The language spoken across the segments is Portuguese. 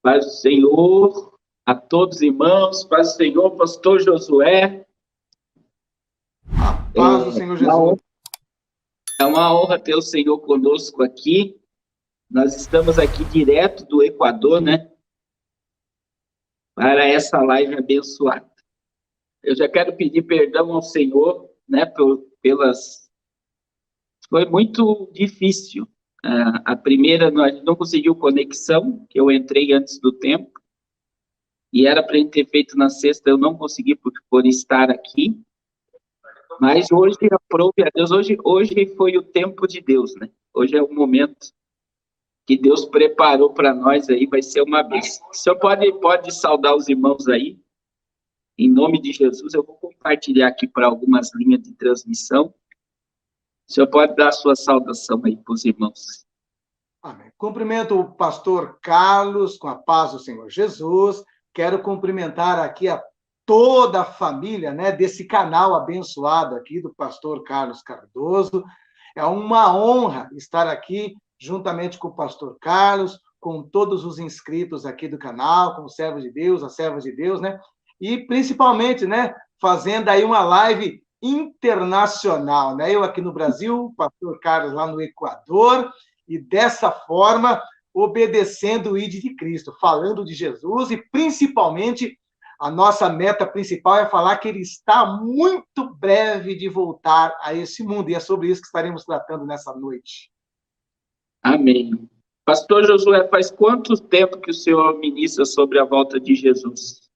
Paz do Senhor a todos os irmãos, paz do Senhor, pastor Josué. A paz do Senhor Jesus. É uma honra ter o Senhor conosco aqui. Nós estamos aqui direto do Equador, né? Para essa live abençoada. Eu já quero pedir perdão ao Senhor, né? Pelas... Foi muito difícil. A primeira, nós não conseguiu conexão, que eu entrei antes do tempo. E era para a gente ter feito na sexta, eu não consegui por estar aqui. Mas hoje, aprove a Deus, hoje foi o tempo de Deus, né? Hoje é o momento que Deus preparou para nós aí, vai ser uma bênção. O senhor pode saudar os irmãos aí, em nome de Jesus. Eu vou compartilhar aqui para algumas linhas de transmissão. O senhor pode dar a sua saudação aí para os irmãos. Amém. Cumprimento o pastor Carlos, com a paz do Senhor Jesus. Quero cumprimentar aqui a toda a família, né, desse canal abençoado aqui do pastor Carlos Cardoso. É uma honra estar aqui juntamente com o pastor Carlos, com todos os inscritos aqui do canal, com os servos de Deus, as servas de Deus, né? E principalmente, né, fazendo aí uma live internacional, né? Eu aqui no Brasil, o pastor Carlos lá no Equador, e dessa forma obedecendo o ID de Cristo, falando de Jesus e principalmente a nossa meta principal é falar que ele está muito breve de voltar a esse mundo. E é sobre isso que estaremos tratando nessa noite. Amém. Pastor Josué, faz quanto tempo que o senhor ministra sobre a volta de Jesus?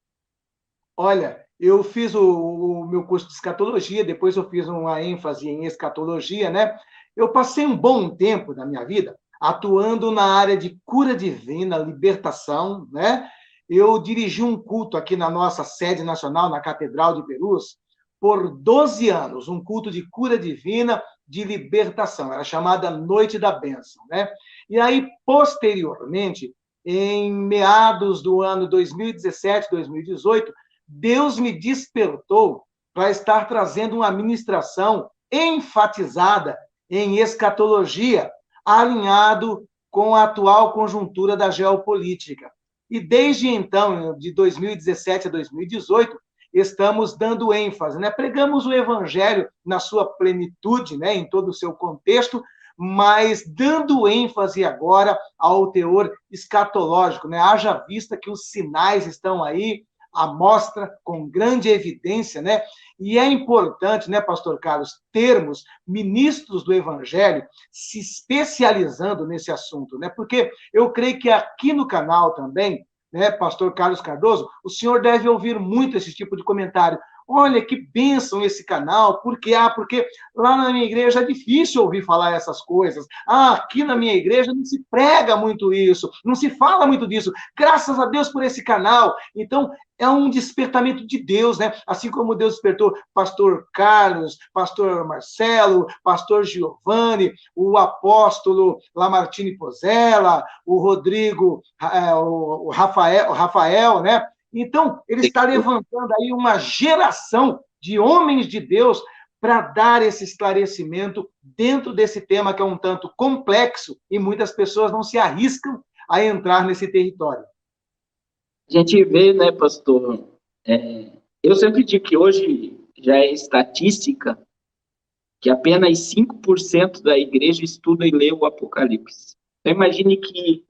Olha, eu fiz o meu curso de escatologia, depois eu fiz uma ênfase em escatologia, né? Eu passei um bom tempo da minha vida atuando na área de cura divina, libertação, né? Eu dirigi um culto aqui na nossa sede nacional, na Catedral de Perus, por 12 anos, um culto de cura divina, de libertação, era chamada Noite da Bênção, né? E aí, posteriormente, em meados do ano 2017, 2018, Deus me despertou para estar trazendo uma ministração enfatizada em escatologia, alinhado com a atual conjuntura da geopolítica. E desde então, de 2017 a 2018, estamos dando ênfase, né? Pregamos o evangelho na sua plenitude, né? Em todo o seu contexto, mas dando ênfase agora ao teor escatológico, né? Haja vista que os sinais estão aí, à mostra, com grande evidência, né? E é importante, né, pastor Carlos, termos ministros do Evangelho se especializando nesse assunto, né? Porque eu creio que aqui no canal também, né, pastor Carlos Cardoso, o senhor deve ouvir muito esse tipo de comentário. Olha, que bênção esse canal, porque lá na minha igreja é difícil ouvir falar essas coisas. Aqui na minha igreja não se prega muito isso, não se fala muito disso. Graças a Deus por esse canal. Então, é um despertamento de Deus, né? Assim como Deus despertou pastor Carlos, pastor Marcelo, pastor Giovanni, o apóstolo Lamartine Pozella, o Rodrigo, o Rafael, né? Então, ele está levantando aí uma geração de homens de Deus para dar esse esclarecimento dentro desse tema que é um tanto complexo e muitas pessoas não se arriscam a entrar nesse território. A gente vê, né, pastor, eu sempre digo que hoje já é estatística que apenas 5% da igreja estuda e lê o Apocalipse. Então, imagine que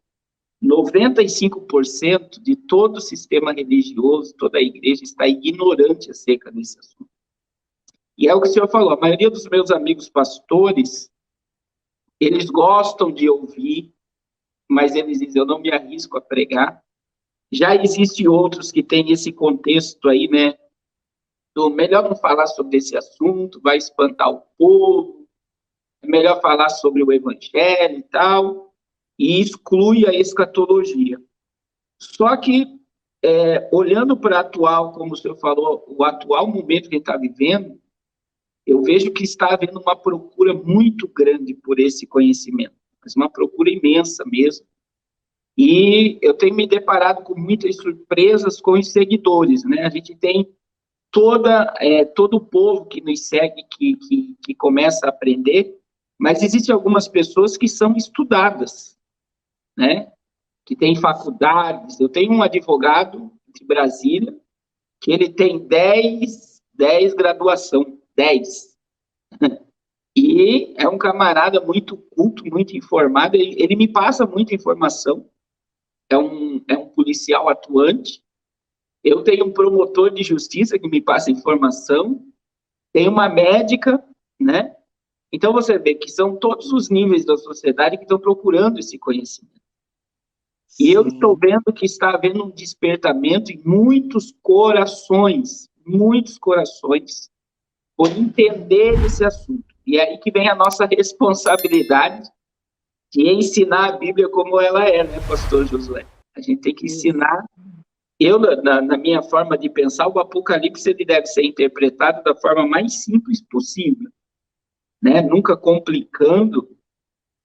95% de todo o sistema religioso, toda a igreja está ignorante acerca desse assunto. E é o que o senhor falou, a maioria dos meus amigos pastores, eles gostam de ouvir, mas eles dizem, eu não me arrisco a pregar. Já existem outros que têm esse contexto aí, né? Do melhor não falar sobre esse assunto, vai espantar o povo, é melhor falar sobre o evangelho e tal, e exclui a escatologia. Só que, olhando para o atual, como o senhor falou, o atual momento que a gente está vivendo, eu vejo que está havendo uma procura muito grande por esse conhecimento, mas uma procura imensa mesmo. E eu tenho me deparado com muitas surpresas com os seguidores, né? A gente tem todo o povo que nos segue, que começa a aprender, mas existem algumas pessoas que são estudadas, né? que tem faculdades. Eu tenho um advogado de Brasília, que ele tem 10 graduação, 10. E é um camarada muito culto, muito informado, ele me passa muita informação, é um policial atuante. Eu tenho um promotor de justiça que me passa informação, tem uma médica, né? Então você vê que são todos os níveis da sociedade que estão procurando esse conhecimento. E eu estou vendo que está havendo um despertamento em muitos corações, por entender esse assunto. E é aí que vem a nossa responsabilidade de ensinar a Bíblia como ela é, né, pastor Josué? A gente tem que ensinar. Eu, na minha forma de pensar, o Apocalipse ele deve ser interpretado da forma mais simples possível, né? Nunca complicando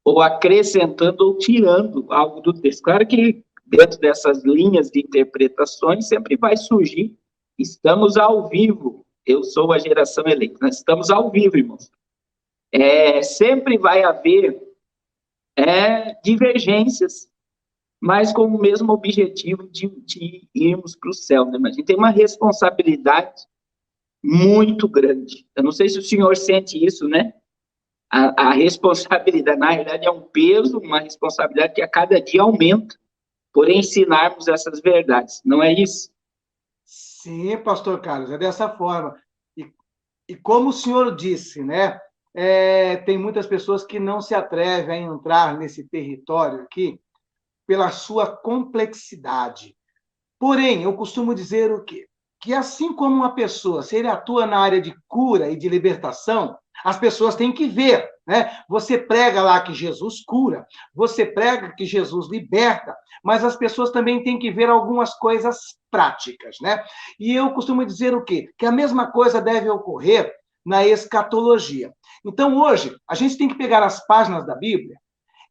ou acrescentando ou tirando algo do texto. Claro que dentro dessas linhas de interpretações sempre vai surgir, estamos ao vivo, eu sou a geração eleita, nós estamos ao vivo, irmãos. Sempre vai haver divergências, mas com o mesmo objetivo de irmos para o céu, né? Mas a gente tem uma responsabilidade muito grande. Eu não sei se o senhor sente isso, né? A responsabilidade, na realidade, é um peso, uma responsabilidade que a cada dia aumenta por ensinarmos essas verdades. Não é isso? Sim, pastor Carlos, é dessa forma. E como o senhor disse, né? Tem muitas pessoas que não se atrevem a entrar nesse território aqui pela sua complexidade. Porém, eu costumo dizer o quê? Que assim como uma pessoa, se ele atua na área de cura e de libertação, as pessoas têm que ver, né? Você prega lá que Jesus cura, você prega que Jesus liberta, mas as pessoas também têm que ver algumas coisas práticas, né? E eu costumo dizer o quê? Que a mesma coisa deve ocorrer na escatologia. Então, hoje, a gente tem que pegar as páginas da Bíblia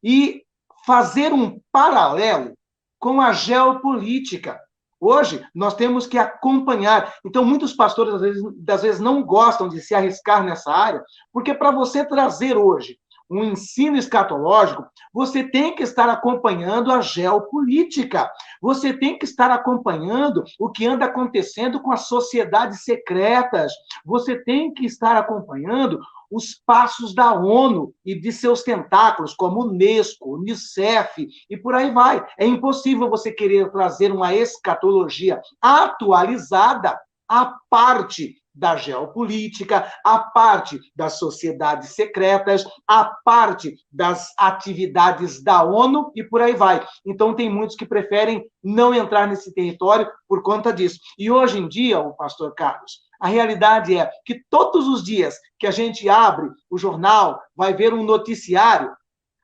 e fazer um paralelo com a geopolítica. Hoje, nós temos que acompanhar. Então, muitos pastores, às vezes não gostam de se arriscar nessa área, porque para você trazer hoje um ensino escatológico, você tem que estar acompanhando a geopolítica. Você tem que estar acompanhando o que anda acontecendo com as sociedades secretas. Você tem que estar acompanhando os passos da ONU e de seus tentáculos, como o Unesco, o Unicef, e por aí vai. É impossível você querer trazer uma escatologia atualizada à parte da geopolítica, à parte das sociedades secretas, à parte das atividades da ONU e por aí vai. Então, tem muitos que preferem não entrar nesse território por conta disso. E hoje em dia, o pastor Carlos, a realidade é que todos os dias que a gente abre o jornal, vai ver um noticiário,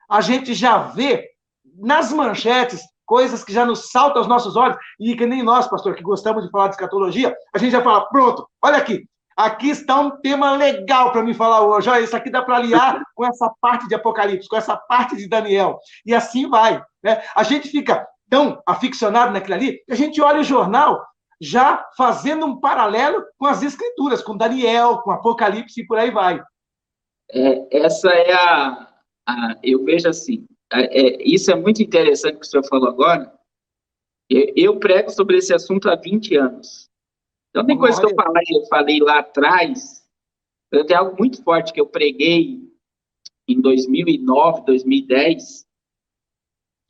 a gente já vê nas manchetes coisas que já nos saltam aos nossos olhos, e que nem nós, pastor, que gostamos de falar de escatologia, a gente já fala, pronto, olha aqui está um tema legal para me falar hoje, olha, isso aqui dá para aliar com essa parte de Apocalipse, com essa parte de Daniel, e assim vai, né? A gente fica tão aficionado naquilo ali, que a gente olha o jornal já fazendo um paralelo com as escrituras, com Daniel, com Apocalipse e por aí vai. Essa é eu vejo assim, isso é muito interessante que o senhor falou agora. Eu prego sobre esse assunto há 20 anos. Então, tem coisa que eu falei lá atrás, tem algo muito forte que eu preguei em 2009, 2010,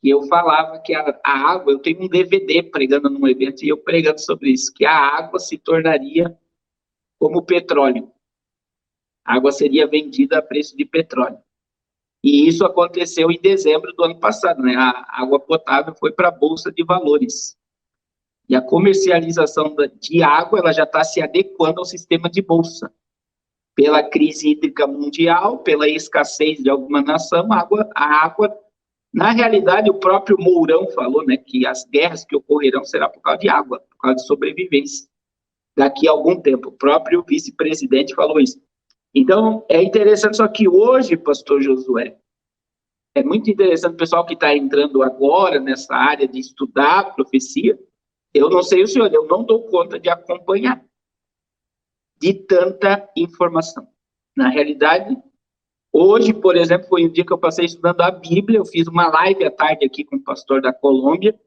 e eu falava que a água, eu tenho um DVD pregando num evento, e eu pregando sobre isso, que a água se tornaria como petróleo. A água seria vendida a preço de petróleo. E isso aconteceu em dezembro do ano passado, né? A água potável foi para a Bolsa de Valores. E a comercialização de água, ela já está se adequando ao sistema de bolsa. Pela crise hídrica mundial, pela escassez de alguma nação, a água, na realidade, o próprio Mourão falou, né, que as guerras que ocorrerão será por causa de água, por causa de sobrevivência. Daqui a algum tempo, o próprio vice-presidente falou isso. Então, é interessante, só que hoje, pastor Josué, é muito interessante o pessoal que está entrando agora nessa área de estudar a profecia. Eu não sei o senhor, eu não dou conta de acompanhar de tanta informação. Na realidade, Hoje, por exemplo, foi um dia que eu passei estudando a Bíblia, eu fiz uma live à tarde aqui com o pastor da Colômbia.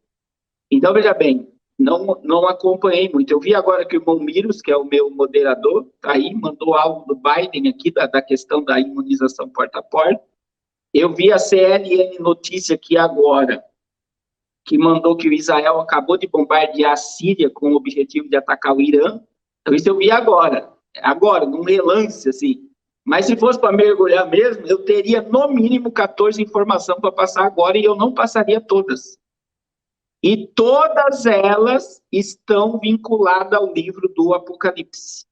Então, veja bem, não acompanhei muito. Eu vi agora que o irmão Miros, que é o meu moderador, está aí, mandou algo do Biden aqui, da questão da imunização porta a porta. Eu vi a CNN notícia aqui agora, que mandou que o Israel acabou de bombardear a Síria com o objetivo de atacar o Irã. Então, isso eu vi agora, num relance, assim. Mas se fosse para mergulhar mesmo, eu teria no mínimo 14 informações para passar agora e eu não passaria todas. E todas elas estão vinculadas ao livro do Apocalipse.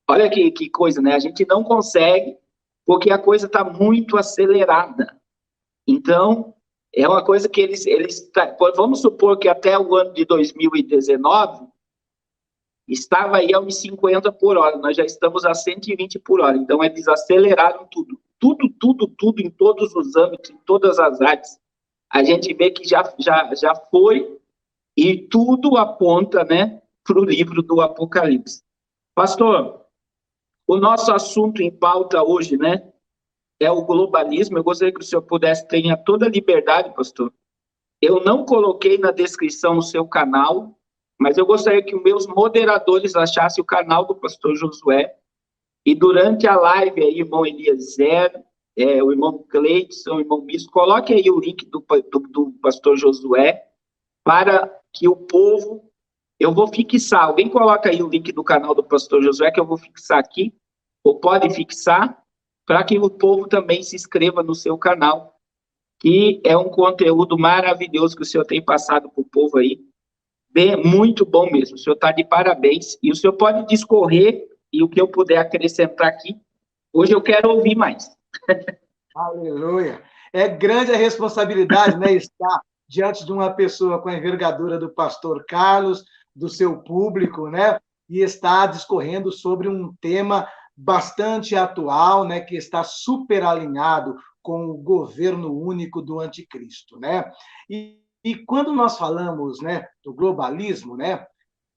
Olha que coisa, né? A gente não consegue, porque a coisa está muito acelerada. Então, é uma coisa que vamos supor que até o ano de 2019 estava aí a uns 50 por hora, nós já estamos a 120 por hora, então eles aceleraram tudo, em todos os âmbitos, em todas as áreas. A gente vê que já foi, e tudo aponta, né, para o livro do Apocalipse. Pastor, o nosso assunto em pauta hoje, né, é o globalismo. Eu gostaria que o senhor pudesse ter toda a liberdade, pastor. Eu não coloquei na descrição o seu canal, mas eu gostaria que os meus moderadores achassem o canal do pastor Josué, e durante a live aí, irmão Eliezer, o irmão Cleidson, o irmão Bispo, coloque aí o link do pastor Josué, para que o povo, eu vou fixar, alguém coloca aí o link do canal do pastor Josué, que eu vou fixar aqui, ou pode fixar, para que o povo também se inscreva no seu canal, que é um conteúdo maravilhoso que o senhor tem passado para o povo aí, muito bom mesmo, o senhor está de parabéns, e o senhor pode discorrer, e o que eu puder acrescentar aqui, hoje eu quero ouvir mais. Aleluia! É grande a responsabilidade, né, estar diante de uma pessoa com a envergadura do pastor Carlos, do seu público, né, e estar discorrendo sobre um tema bastante atual, né, que está super alinhado com o governo único do anticristo, né? E quando nós falamos, né, do globalismo, né,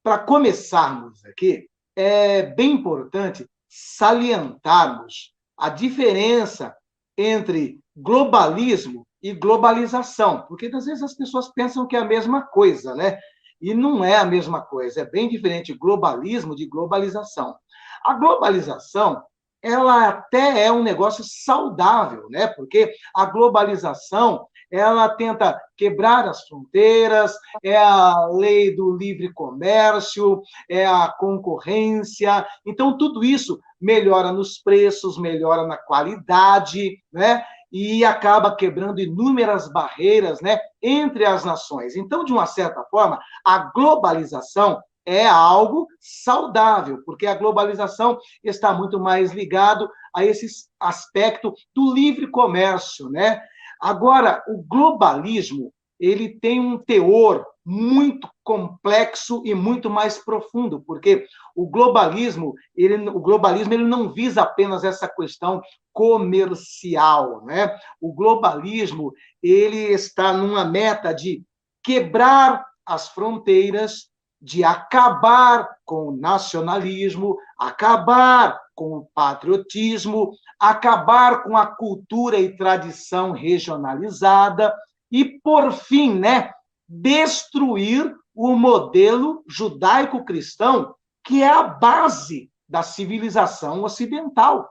para começarmos aqui, é bem importante salientarmos a diferença entre globalismo e globalização, porque às vezes as pessoas pensam que é a mesma coisa, né? E não é a mesma coisa, é bem diferente globalismo de globalização. A globalização, ela até é um negócio saudável, né? Porque a globalização, ela tenta quebrar as fronteiras, é a lei do livre comércio, é a concorrência. Então, tudo isso melhora nos preços, melhora na qualidade, né? E acaba quebrando inúmeras barreiras, né, entre as nações. Então, de uma certa forma, a globalização é algo saudável, porque a globalização está muito mais ligado a esse aspecto do livre comércio, né? Agora, o globalismo, ele tem um teor muito complexo e muito mais profundo, porque o globalismo ele não visa apenas essa questão comercial, né? O globalismo, ele está numa meta de quebrar as fronteiras, de acabar com o nacionalismo, acabar com o patriotismo, acabar com a cultura e tradição regionalizada e, por fim, né, destruir o modelo judaico-cristão, que é a base da civilização ocidental.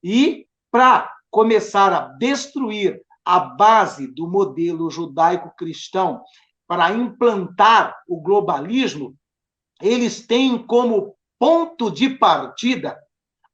E, para começar a destruir a base do modelo judaico-cristão, para implantar o globalismo, eles têm como ponto de partida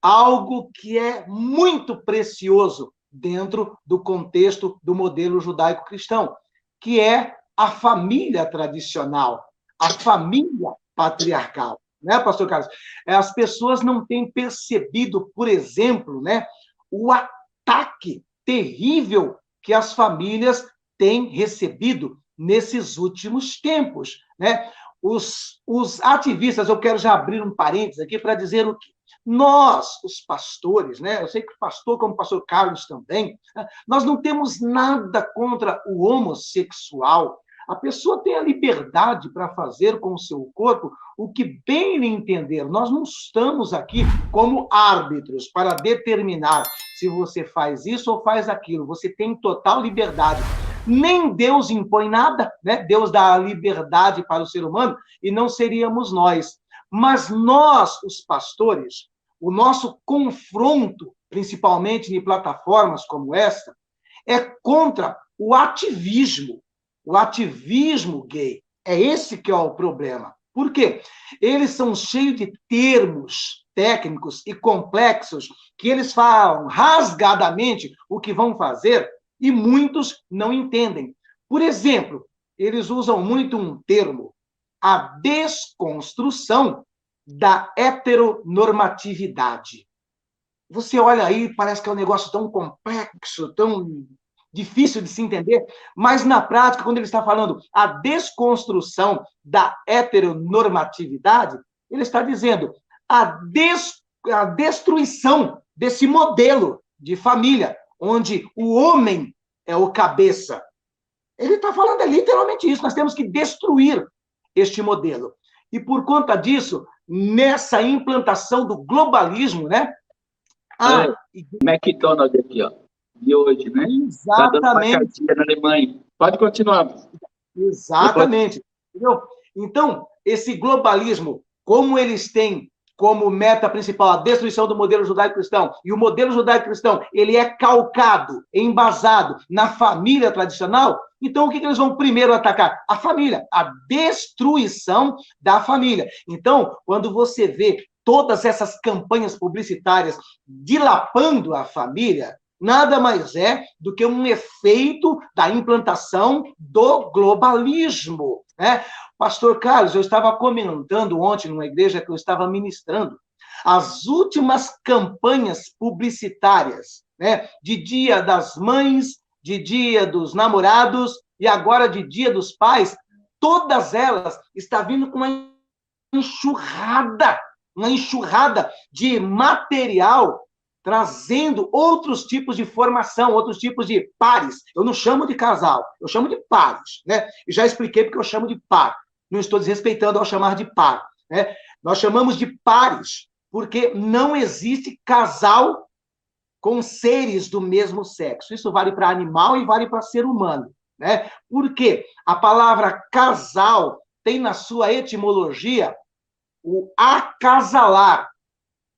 algo que é muito precioso dentro do contexto do modelo judaico-cristão, que é a família tradicional, a família patriarcal, né, pastor Carlos? As pessoas não têm percebido, por exemplo, né, o ataque terrível que as famílias têm recebido nesses últimos tempos, né? Os ativistas, eu quero já abrir um parênteses aqui para dizer o que nós, os pastores, né? Eu sei que o pastor, como o pastor Carlos também, nós não temos nada contra o homossexual. A pessoa tem a liberdade para fazer com o seu corpo o que bem lhe entender. Nós não estamos aqui como árbitros para determinar se você faz isso ou faz aquilo. Você tem total liberdade. Nem Deus impõe nada, né? Deus dá a liberdade para o ser humano e não seríamos nós. Mas nós, os pastores, o nosso confronto, principalmente em plataformas como esta, é contra o ativismo gay. É esse que é o problema. Por quê? Eles são cheios de termos técnicos e complexos que eles falam rasgadamente o que vão fazer e muitos não entendem. Por exemplo, eles usam muito um termo, a desconstrução da heteronormatividade. Você olha aí, parece que é um negócio tão complexo, tão difícil de se entender, mas na prática, quando ele está falando a desconstrução da heteronormatividade, ele está dizendo a destruição desse modelo de família, onde o homem é o cabeça. Ele está falando literalmente isso, nós temos que destruir este modelo. E por conta disso, nessa implantação do globalismo, né? McDonald's aqui, ó, de hoje, né? Está dando uma cartilha na Alemanha. Pode continuar. Exatamente. Entendeu? Então, esse globalismo, como eles têm como meta principal a destruição do modelo judaico-cristão, e o modelo judaico-cristão, ele é calcado, embasado na família tradicional, então o que eles vão primeiro atacar? A família, a destruição da família. Então, quando você vê todas essas campanhas publicitárias dilapando a família, nada mais é do que um efeito da implantação do globalismo, né? Pastor Carlos, eu estava comentando ontem numa igreja que eu estava ministrando, as últimas campanhas publicitárias, né, de Dia das Mães, de Dia dos Namorados e agora de Dia dos Pais, todas elas estão vindo com uma enxurrada de material trazendo outros tipos de formação, outros tipos de pares. Eu não chamo de casal, eu chamo de pares, né? E já expliquei porque eu chamo de par. Não estou desrespeitando ao chamar de par, né? Nós chamamos de pares porque não existe casal com seres do mesmo sexo. Isso vale para animal e vale para ser humano, né? Por quê? A palavra casal tem na sua etimologia o acasalar.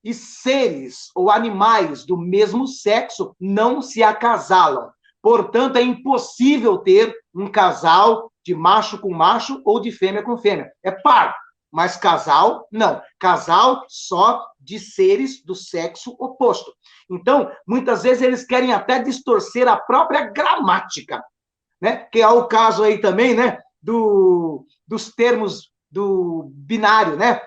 E seres ou animais do mesmo sexo não se acasalam. Portanto, é impossível ter um casal de macho com macho ou de fêmea com fêmea. É par, mas casal, não. Casal só de seres do sexo oposto. Então, muitas vezes eles querem até distorcer a própria gramática, né? Que é o caso aí também, né? Dos termos do binário, né?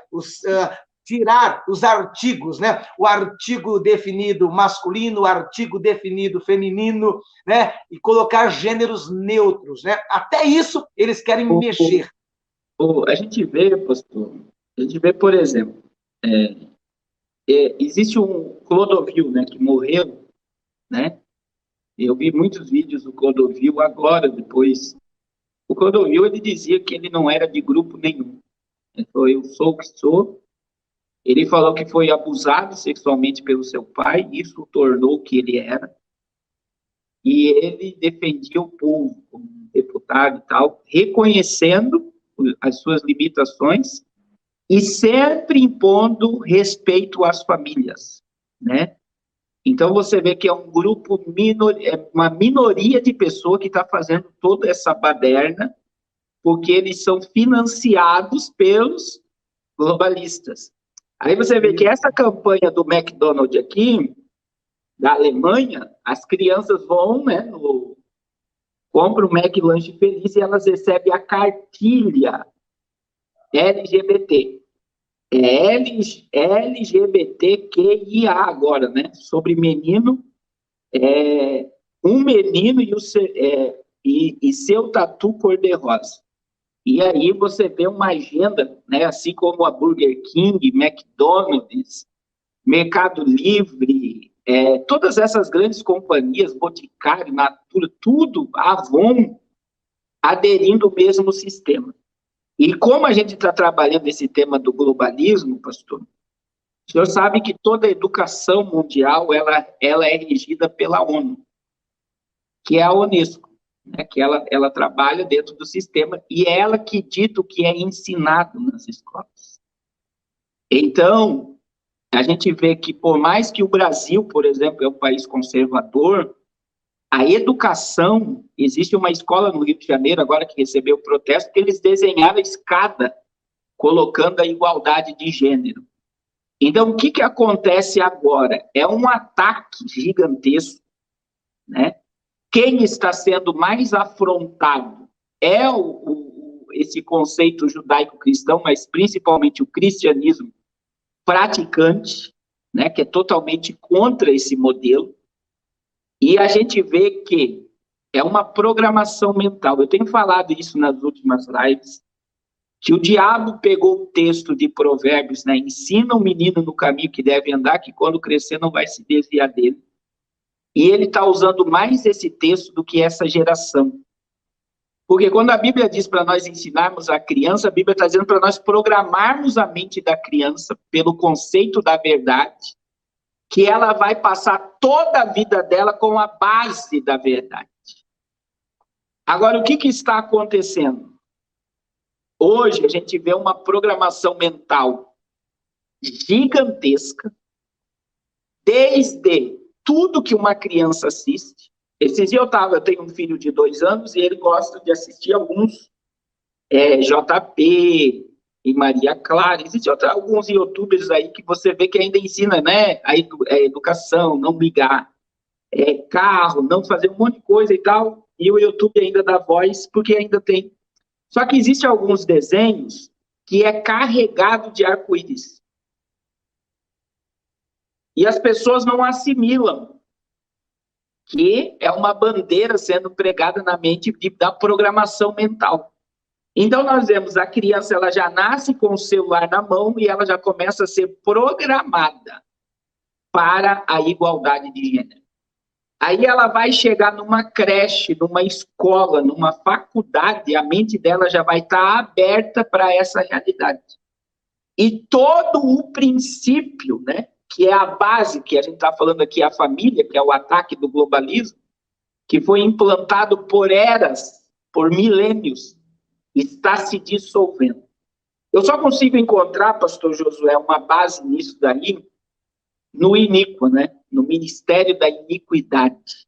Tirar os artigos, né? O artigo definido masculino, o artigo definido feminino, né? E colocar gêneros neutros, né? Até isso eles querem mexer. A gente vê, pastor, por exemplo, existe um Clodovil, né, que morreu, né? Eu vi muitos vídeos do Clodovil agora, depois. O Clodovil, ele dizia que ele não era de grupo nenhum. Ele falou, eu sou o que sou. Ele falou que foi abusado sexualmente pelo seu pai, isso o tornou o que ele era. E ele defendia o povo como deputado e tal, reconhecendo as suas limitações e sempre impondo respeito às famílias, né? Então você vê que é um grupo, uma minoria de pessoas que está fazendo toda essa baderna, porque eles são financiados pelos globalistas. Aí você vê que essa campanha do McDonald's aqui, da Alemanha, as crianças vão, né, compram o McLanche Feliz e elas recebem a cartilha LGBT. É LGBTQIA agora, né? Sobre menino, um menino e seu tatu cor-de-rosa. E aí você vê uma agenda, né, assim como a Burger King, McDonald's, Mercado Livre, todas essas grandes companhias, Boticário, Natura, tudo, Avon, aderindo ao mesmo sistema. E como a gente está trabalhando esse tema do globalismo, pastor, o senhor sabe que toda a educação mundial ela é regida pela ONU, que é a Unesco, né? Que ela trabalha dentro do sistema e é ela que dita o que é ensinado nas escolas. Então, a gente vê que, por mais que o Brasil, por exemplo, é um país conservador, a educação, existe uma escola no Rio de Janeiro, agora que recebeu protesto, que eles desenharam a escada colocando a igualdade de gênero. Então, o que acontece agora? É um ataque gigantesco, né? Quem está sendo mais afrontado é esse conceito judaico-cristão, mas principalmente o cristianismo praticante, né, que é totalmente contra esse modelo. E a gente vê que é uma programação mental. Eu tenho falado isso nas últimas lives, que o diabo pegou o texto de Provérbios, né? Ensina o menino no caminho que deve andar, que quando crescer não vai se desviar dele. E ele está usando mais esse texto do que essa geração. Porque quando a Bíblia diz para nós ensinarmos a criança, a Bíblia está dizendo para nós programarmos a mente da criança pelo conceito da verdade, que ela vai passar toda a vida dela com a base da verdade. Agora, o que está acontecendo? Hoje, a gente vê uma programação mental gigantesca, desde tudo que uma criança assiste. Esses dias eu tenho um filho de 2 anos e ele gosta de assistir alguns JP e Maria Clara. Existem alguns youtubers aí que você vê que ainda ensina, né, a educação, não brigar, carro, não fazer um monte de coisa e tal, e o YouTube ainda dá voz, porque ainda tem. Só que existem alguns desenhos que é carregado de arco-íris. E as pessoas não assimilam que é uma bandeira sendo pregada na mente da programação mental. Então, nós vemos a criança, ela já nasce com o celular na mão e ela já começa a ser programada para a igualdade de gênero. Aí ela vai chegar numa creche, numa escola, numa faculdade, a mente dela já vai estar aberta para essa realidade. E todo o princípio, né, que é a base, que a gente está falando aqui, a família, que é o ataque do globalismo, que foi implantado por eras, por milênios, está se dissolvendo. Eu só consigo encontrar, pastor Josué, uma base nisso daí, no iníquo, né? No ministério da iniquidade,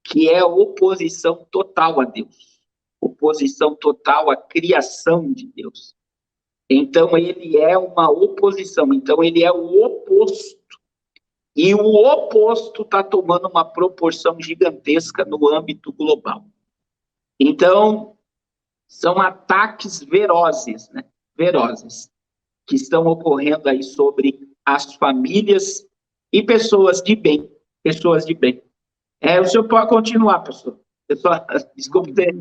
que é a oposição total a Deus, oposição total à criação de Deus. Então, ele é uma oposição, então ele é o oposto. E o oposto está tomando uma proporção gigantesca no âmbito global. Então, são ataques velozes, né? Velozes, que estão ocorrendo aí sobre as famílias e pessoas de bem. Pessoas de bem. O senhor pode continuar, pastor. Desculpe ter...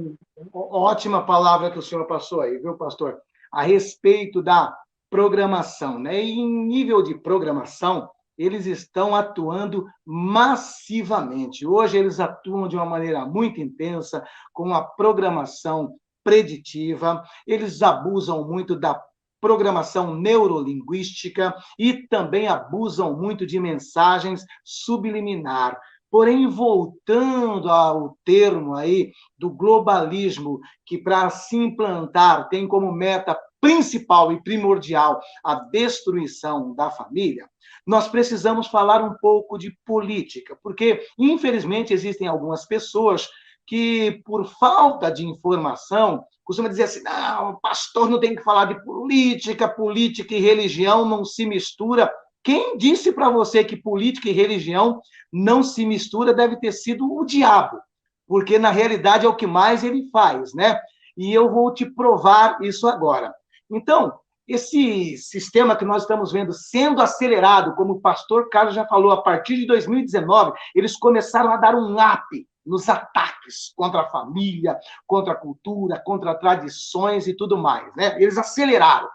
Ótima palavra que o senhor passou aí, viu, pastor? A respeito da programação, né? E em nível de programação, eles estão atuando massivamente. Hoje eles atuam de uma maneira muito intensa, com a programação preditiva, eles abusam muito da programação neurolinguística e também abusam muito de mensagens subliminar. Porém, voltando ao termo aí do globalismo, que para se implantar tem como meta principal e primordial a destruição da família, nós precisamos falar um pouco de política, porque, infelizmente, existem algumas pessoas que, por falta de informação, costuma dizer assim, não, o pastor não tem que falar de política, política e religião não se mistura. Quem disse para você que política e religião não se mistura deve ter sido o diabo, porque, na realidade, é o que mais ele faz, né? E eu vou te provar isso agora. Então, esse sistema que nós estamos vendo sendo acelerado, como o pastor Carlos já falou, a partir de 2019, eles começaram a dar um up nos ataques contra a família, contra a cultura, contra tradições e tudo mais, né? Eles aceleraram.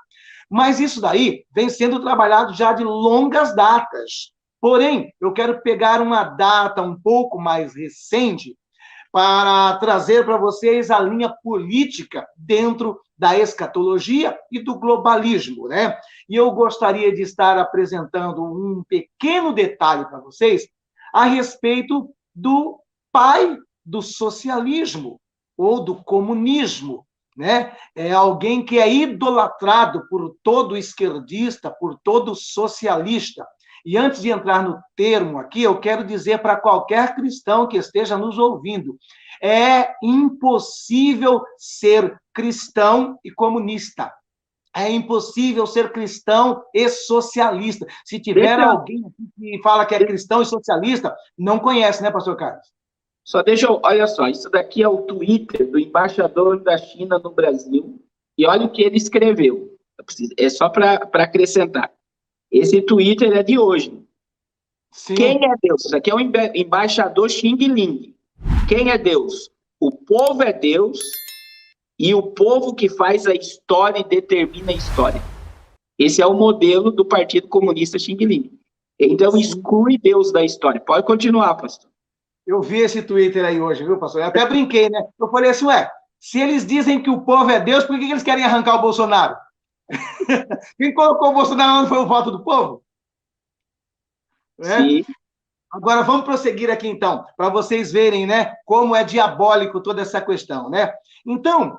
Mas isso daí vem sendo trabalhado já de longas datas. Porém, eu quero pegar uma data um pouco mais recente para trazer para vocês a linha política dentro da escatologia e do globalismo, né? E eu gostaria de estar apresentando um pequeno detalhe para vocês a respeito do pai do socialismo ou do comunismo, né? É alguém que é idolatrado por todo esquerdista, por todo socialista. E antes de entrar no termo aqui, eu quero dizer para qualquer cristão que esteja nos ouvindo, é impossível ser cristão e comunista. É impossível ser cristão e socialista. Se tiver alguém que fala que é cristão e socialista, não conhece, né, pastor Carlos? Olha só, isso daqui é o Twitter do embaixador da China no Brasil, e olha o que ele escreveu. É só para acrescentar. Esse Twitter é de hoje. Sim. Quem é Deus? Isso aqui é o embaixador Xing Ling. Quem é Deus? O povo é Deus e o povo que faz a história e determina a história. Esse é o modelo do Partido Comunista Xing Ling. Então, exclui Deus da história. Pode continuar, pastor. Eu vi esse Twitter aí hoje, viu, pastor? Eu até brinquei, né? Eu falei assim, se eles dizem que o povo é Deus, por que eles querem arrancar o Bolsonaro? Quem colocou o Bolsonaro não foi o voto do povo? Sim. Agora, vamos prosseguir aqui, então, para vocês verem, né, como é diabólico toda essa questão, né? Então,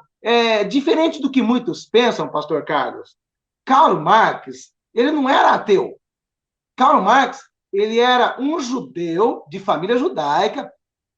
diferente do que muitos pensam, pastor Carlos, Karl Marx, ele não era ateu. Karl Marx, ele era um judeu de família judaica,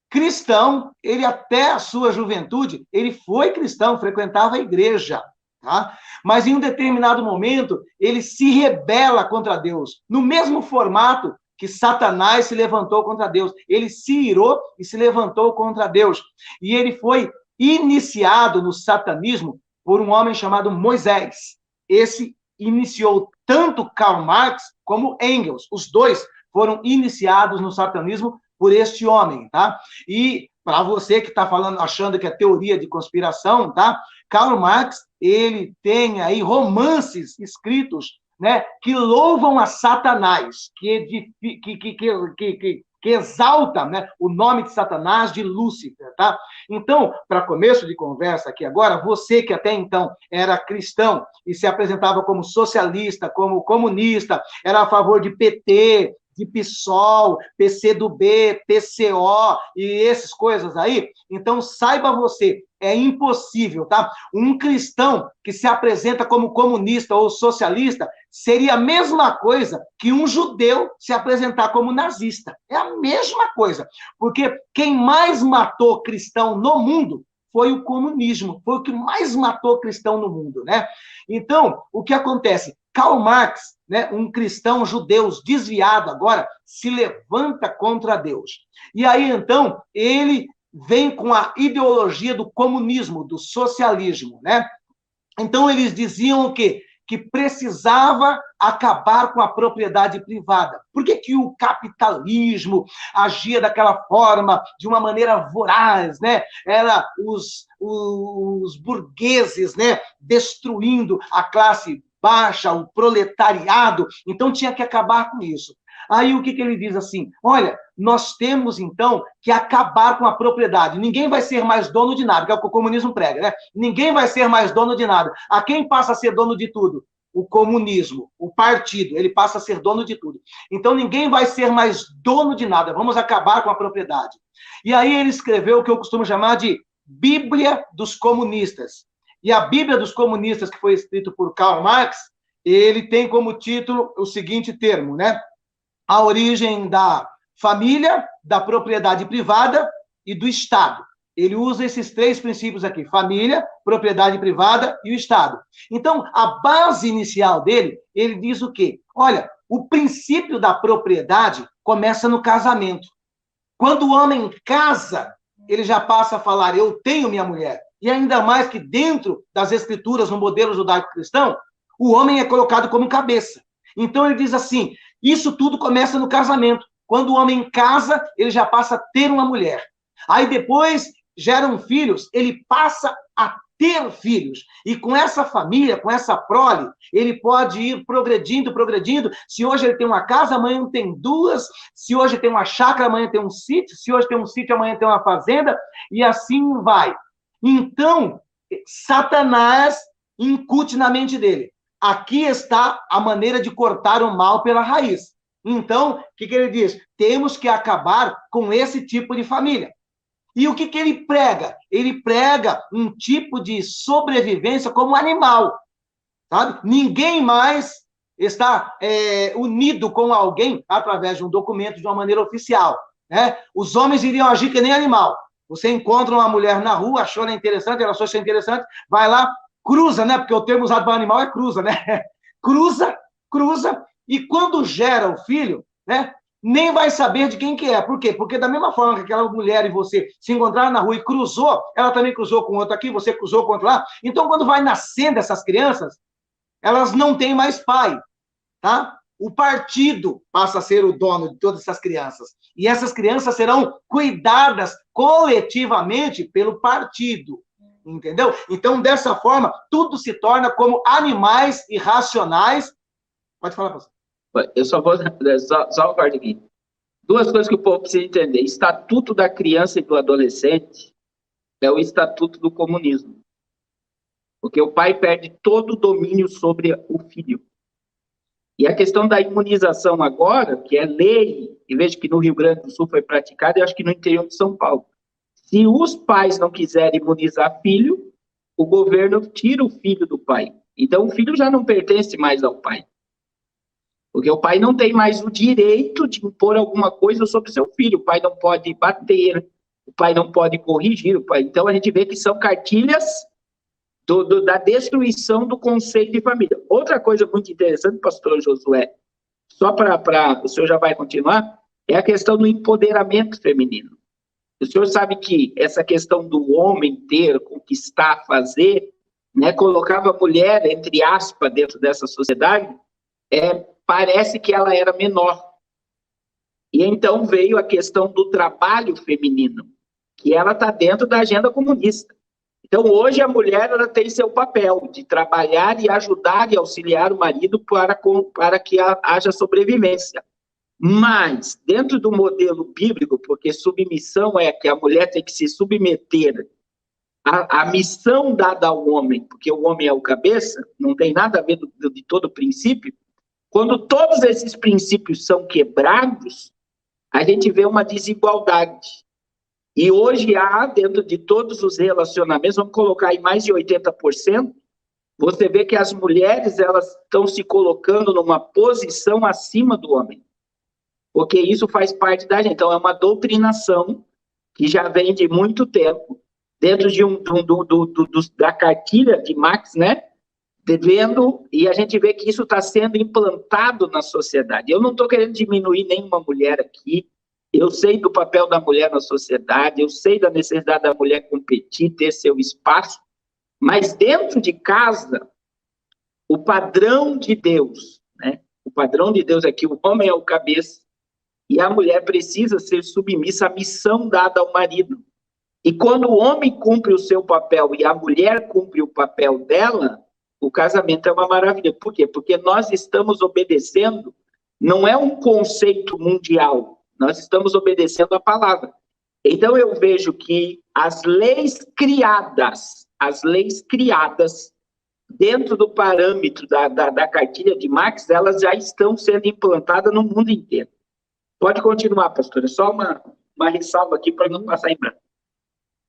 cristão, ele até a sua juventude, ele foi cristão, frequentava a igreja, tá? Mas em um determinado momento, ele se rebela contra Deus, no mesmo formato que Satanás se levantou contra Deus. Ele se irou e se levantou contra Deus. E ele foi iniciado no satanismo por um homem chamado Moisés. Esse iniciou tanto Karl Marx como Engels. Os dois foram iniciados no satanismo por este homem, tá? E para você que está falando, achando que é teoria de conspiração, tá? Karl Marx, ele tem aí romances escritos, né, que louvam a Satanás, que exalta, né, o nome de Satanás, de Lúcifer, tá? Então, para começo de conversa aqui agora, você que até então era cristão e se apresentava como socialista, como comunista, era a favor de PT, de PSOL, PCdoB, PCO e essas coisas aí, então saiba você, é impossível, tá? Um cristão que se apresenta como comunista ou socialista seria a mesma coisa que um judeu se apresentar como nazista. É a mesma coisa, porque quem mais matou cristão no mundo foi o comunismo, foi o que mais matou cristão no mundo, né? Então, o que acontece? Karl Marx, né, um cristão judeu desviado agora, se levanta contra Deus. E aí, então, ele vem com a ideologia do comunismo, do socialismo, né? Então, eles diziam o quê? Que precisava acabar com a propriedade privada. Por que o capitalismo agia daquela forma, de uma maneira voraz, né? Era os burgueses, né, destruindo a classe baixa, o proletariado, então tinha que acabar com isso. Aí o que ele diz assim? Olha, nós temos então que acabar com a propriedade. Ninguém vai ser mais dono de nada, que é o que o comunismo prega, né? Ninguém vai ser mais dono de nada. A quem passa a ser dono de tudo? O comunismo, o partido, ele passa a ser dono de tudo. Então ninguém vai ser mais dono de nada. Vamos acabar com a propriedade. E aí ele escreveu o que eu costumo chamar de Bíblia dos Comunistas. E a Bíblia dos Comunistas, que foi escrito por Karl Marx, ele tem como título o seguinte termo, né? A origem da família, da propriedade privada e do Estado. Ele usa esses três princípios aqui: família, propriedade privada e o Estado. Então, a base inicial dele, ele diz o quê? Olha, o princípio da propriedade começa no casamento. Quando o homem casa, ele já passa a falar, eu tenho minha mulher. E ainda mais que dentro das escrituras, no modelo judaico-cristão, o homem é colocado como cabeça. Então ele diz assim, isso tudo começa no casamento. Quando o homem casa, ele já passa a ter uma mulher. Aí depois geram filhos, ele passa a ter filhos. E com essa família, com essa prole, ele pode ir progredindo, progredindo. Se hoje ele tem uma casa, amanhã tem duas. Se hoje tem uma chácara, amanhã tem um sítio. Se hoje tem um sítio, amanhã tem uma fazenda. E assim vai. Então, Satanás incute na mente dele. Aqui está a maneira de cortar o mal pela raiz. Então, o que ele diz? Temos que acabar com esse tipo de família. E o que ele prega? Ele prega um tipo de sobrevivência como animal, sabe? Ninguém mais está unido com alguém através de um documento de uma maneira oficial, né? Os homens iriam agir que nem animal. Você encontra uma mulher na rua, achou ela interessante, ela achou você interessante, vai lá, cruza, né? Porque o termo usado para animal é cruza, né? Cruza, e quando gera o filho, né? Nem vai saber de quem que é. Por quê? Porque da mesma forma que aquela mulher e você se encontraram na rua e cruzou, ela também cruzou com outro aqui, você cruzou com outro lá. Então, quando vai nascendo essas crianças, elas não têm mais pai, tá? O partido passa a ser o dono de todas essas crianças. E essas crianças serão cuidadas coletivamente pelo partido. Entendeu? Então, dessa forma, tudo se torna como animais irracionais. Pode falar, pastor. Eu só vou só um corte aqui. Duas coisas que o povo precisa entender. Estatuto da criança e do adolescente é o estatuto do comunismo. Porque o pai perde todo o domínio sobre o filho. E a questão da imunização agora, que é lei, e vejo que no Rio Grande do Sul foi praticada, e acho que no interior de São Paulo. Se os pais não quiserem imunizar filho, o governo tira o filho do pai. Então, o filho já não pertence mais ao pai. Porque o pai não tem mais o direito de impor alguma coisa sobre seu filho. O pai não pode bater, o pai não pode corrigir. O pai... Então, a gente vê que são cartilhas da destruição do conceito de família. Outra coisa muito interessante, pastor Josué, só para o senhor já vai continuar, é a questão do empoderamento feminino. O senhor sabe que essa questão do homem ter, conquistar, fazer, né, colocava a mulher, entre aspas, dentro dessa sociedade, parece que ela era menor. E então veio a questão do trabalho feminino, que ela está dentro da agenda comunista. Então, hoje, a mulher ela tem seu papel de trabalhar e ajudar e auxiliar o marido para que haja sobrevivência. Mas, dentro do modelo bíblico, porque submissão é que a mulher tem que se submeter à missão dada ao homem, porque o homem é o cabeça, não tem nada a ver de todo o princípio. Quando todos esses princípios são quebrados, a gente vê uma desigualdade. E hoje há, dentro de todos os relacionamentos, vamos colocar aí mais de 80%, você vê que as mulheres elas estão se colocando numa posição acima do homem. Porque isso faz parte da gente. Então, é uma doutrinação que já vem de muito tempo, dentro de da cartilha de Marx, né? E a gente vê que isso está sendo implantado na sociedade. Eu não estou querendo diminuir nenhuma mulher aqui, eu sei do papel da mulher na sociedade, eu sei da necessidade da mulher competir, ter seu espaço, mas dentro de casa, o padrão de Deus, né? O padrão de Deus é que o homem é o cabeça e a mulher precisa ser submissa à missão dada ao marido. E quando o homem cumpre o seu papel e a mulher cumpre o papel dela, o casamento é uma maravilha. Por quê? Porque nós estamos obedecendo, não é um conceito mundial, nós estamos obedecendo a palavra. Então, eu vejo que as leis criadas dentro do parâmetro da cartilha de Marx, elas já estão sendo implantadas no mundo inteiro. Pode continuar, pastor. É só uma ressalva aqui para não passar em branco.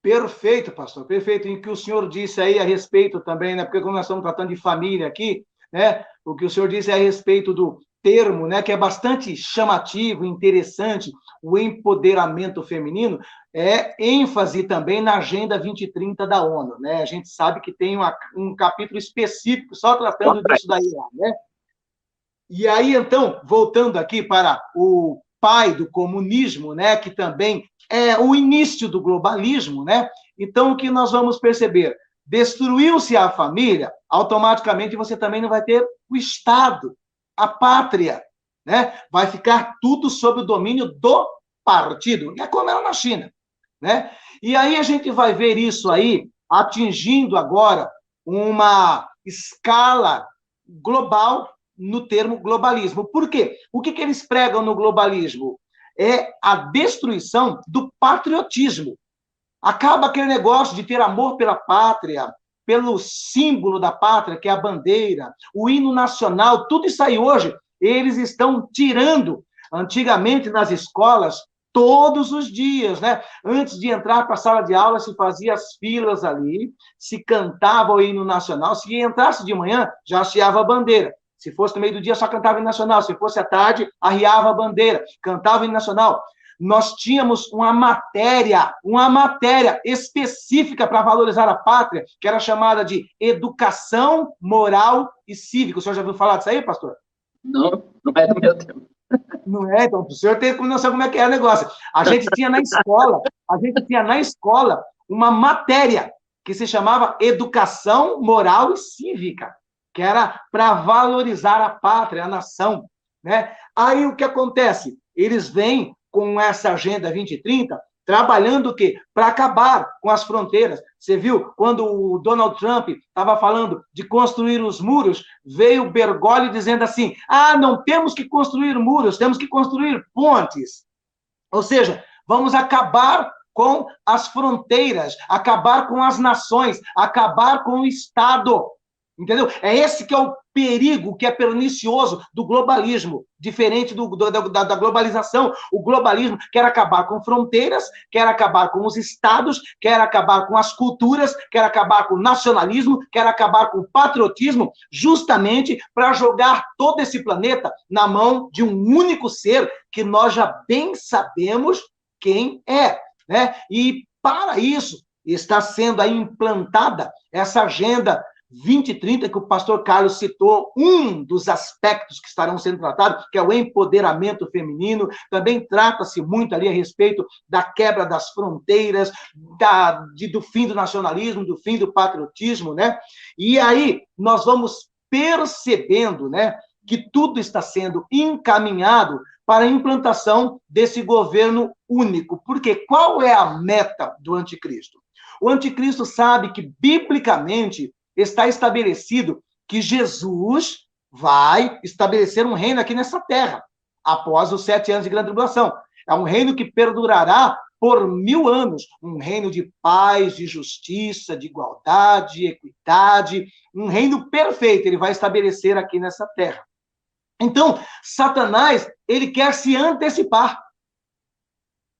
Perfeito, pastor, perfeito. E o que o senhor disse aí a respeito também, né? Porque como nós estamos tratando de família aqui, né? O que o senhor disse a respeito do termo, né? Que é bastante chamativo, interessante, o empoderamento feminino, é ênfase também na Agenda 2030 da ONU, né? A gente sabe que tem um capítulo específico só tratando disso daí, né? E aí, então, voltando aqui para o pai do comunismo, né? Que também é o início do globalismo, né? Então, o que nós vamos perceber? Destruiu-se a família, automaticamente você também não vai ter o Estado, a pátria, né? Vai ficar tudo sob o domínio do partido, é como era na China, né? E aí a gente vai ver isso aí atingindo agora uma escala global no termo globalismo. Por quê? O que eles pregam no globalismo? É a destruição do patriotismo. Acaba aquele negócio de ter amor pela pátria, pelo símbolo da pátria, que é a bandeira, o hino nacional, tudo isso aí hoje, eles estão tirando. Antigamente, nas escolas, todos os dias, né? Antes de entrar para a sala de aula, se fazia as filas ali, se cantava o hino nacional, se entrasse de manhã, já hasteava a bandeira. Se fosse no meio do dia, só cantava o hino nacional. Se fosse à tarde, arriava a bandeira, cantava o hino nacional. Nós tínhamos uma matéria específica para valorizar a pátria, que era chamada de educação moral e cívica. O senhor já ouviu falar disso aí, pastor? Não, não é do meu tempo. Não é? Então, o senhor tem noção como é que é o negócio. A gente tinha na escola uma matéria que se chamava Educação Moral e Cívica, que era para valorizar a pátria, a nação, né? Aí o que acontece? Eles vêm com essa Agenda 2030, trabalhando o quê? Para acabar com as fronteiras. Você viu, quando o Donald Trump estava falando de construir os muros, veio o Bergoglio dizendo assim, não temos que construir muros, temos que construir pontes. Ou seja, vamos acabar com as fronteiras, acabar com as nações, acabar com o Estado. Entendeu? É esse que é o perigo, que é pernicioso do globalismo, diferente da globalização. O globalismo quer acabar com fronteiras, quer acabar com os estados, quer acabar com as culturas, quer acabar com o nacionalismo, quer acabar com o patriotismo, justamente para jogar todo esse planeta na mão de um único ser que nós já bem sabemos quem é, né? E para isso está sendo aí implantada essa agenda 2030, que o pastor Carlos citou, um dos aspectos que estarão sendo tratados, que é o empoderamento feminino. Também trata-se muito ali a respeito da quebra das fronteiras, do fim do nacionalismo, do fim do patriotismo, né? E aí nós vamos percebendo, né, que tudo está sendo encaminhado para a implantação desse governo único. Porque qual é a meta do anticristo? O anticristo sabe que, biblicamente, está estabelecido que Jesus vai estabelecer um reino aqui nessa terra, após os 7 anos de grande tribulação. É um reino que perdurará por 1000 anos, um reino de paz, de justiça, de igualdade, de equidade, um reino perfeito ele vai estabelecer aqui nessa terra. Então, Satanás, ele quer se antecipar.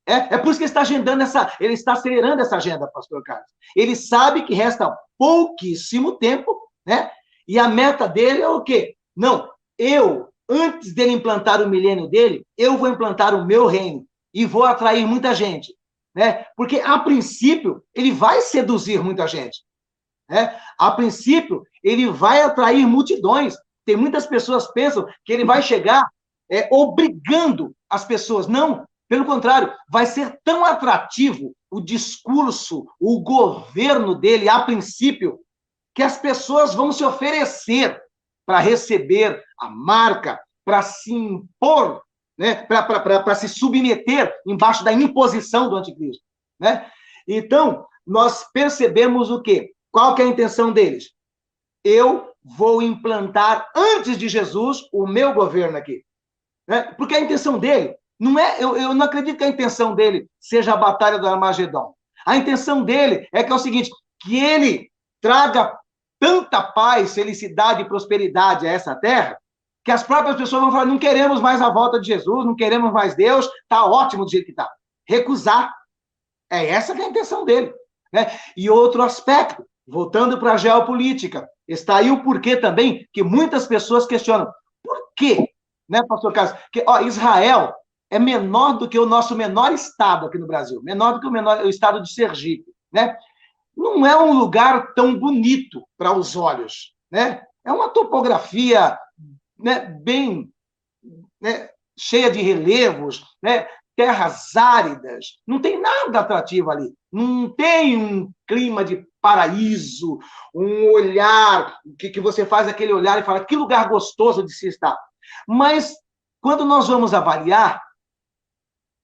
É por isso que ele está ele está acelerando essa agenda, pastor Carlos. Ele sabe que resta pouquíssimo tempo, né? E a meta dele é o quê? Não, antes dele implantar o milênio dele, eu vou implantar o meu reino e vou atrair muita gente, né? Porque, a princípio, ele vai seduzir muita gente, né? A princípio, ele vai atrair multidões. Tem muitas pessoas que pensam que ele vai chegar obrigando as pessoas. Não, pelo contrário, vai ser tão atrativo o discurso, o governo dele, a princípio, que as pessoas vão se oferecer para receber a marca, para se impor, né? Para se submeter embaixo da imposição do anticristo, né? Então, nós percebemos o quê? Qual que é a intenção deles? Eu vou implantar, antes de Jesus, o meu governo aqui, né? Porque a intenção dele não é, eu não acredito que a intenção dele seja a batalha do Armagedon. A intenção dele é que é o seguinte, que ele traga tanta paz, felicidade e prosperidade a essa terra, que as próprias pessoas vão falar, não queremos mais a volta de Jesus, não queremos mais Deus, está ótimo do jeito que está. Recusar. É essa que é a intenção dele, né? E outro aspecto, voltando para a geopolítica, está aí o porquê também que muitas pessoas questionam. Por quê? Né, pastor Carlos? Que, Israel é menor do que o nosso menor estado aqui no Brasil, menor do que o estado de Sergipe, né? Não é um lugar tão bonito para os olhos, né? É uma topografia, né, bem, né, cheia de relevos, né? Terras áridas, não tem nada atrativo ali, não tem um clima de paraíso, um olhar, que você faz aquele olhar e fala, que lugar gostoso de se estar. Mas, quando nós vamos avaliar,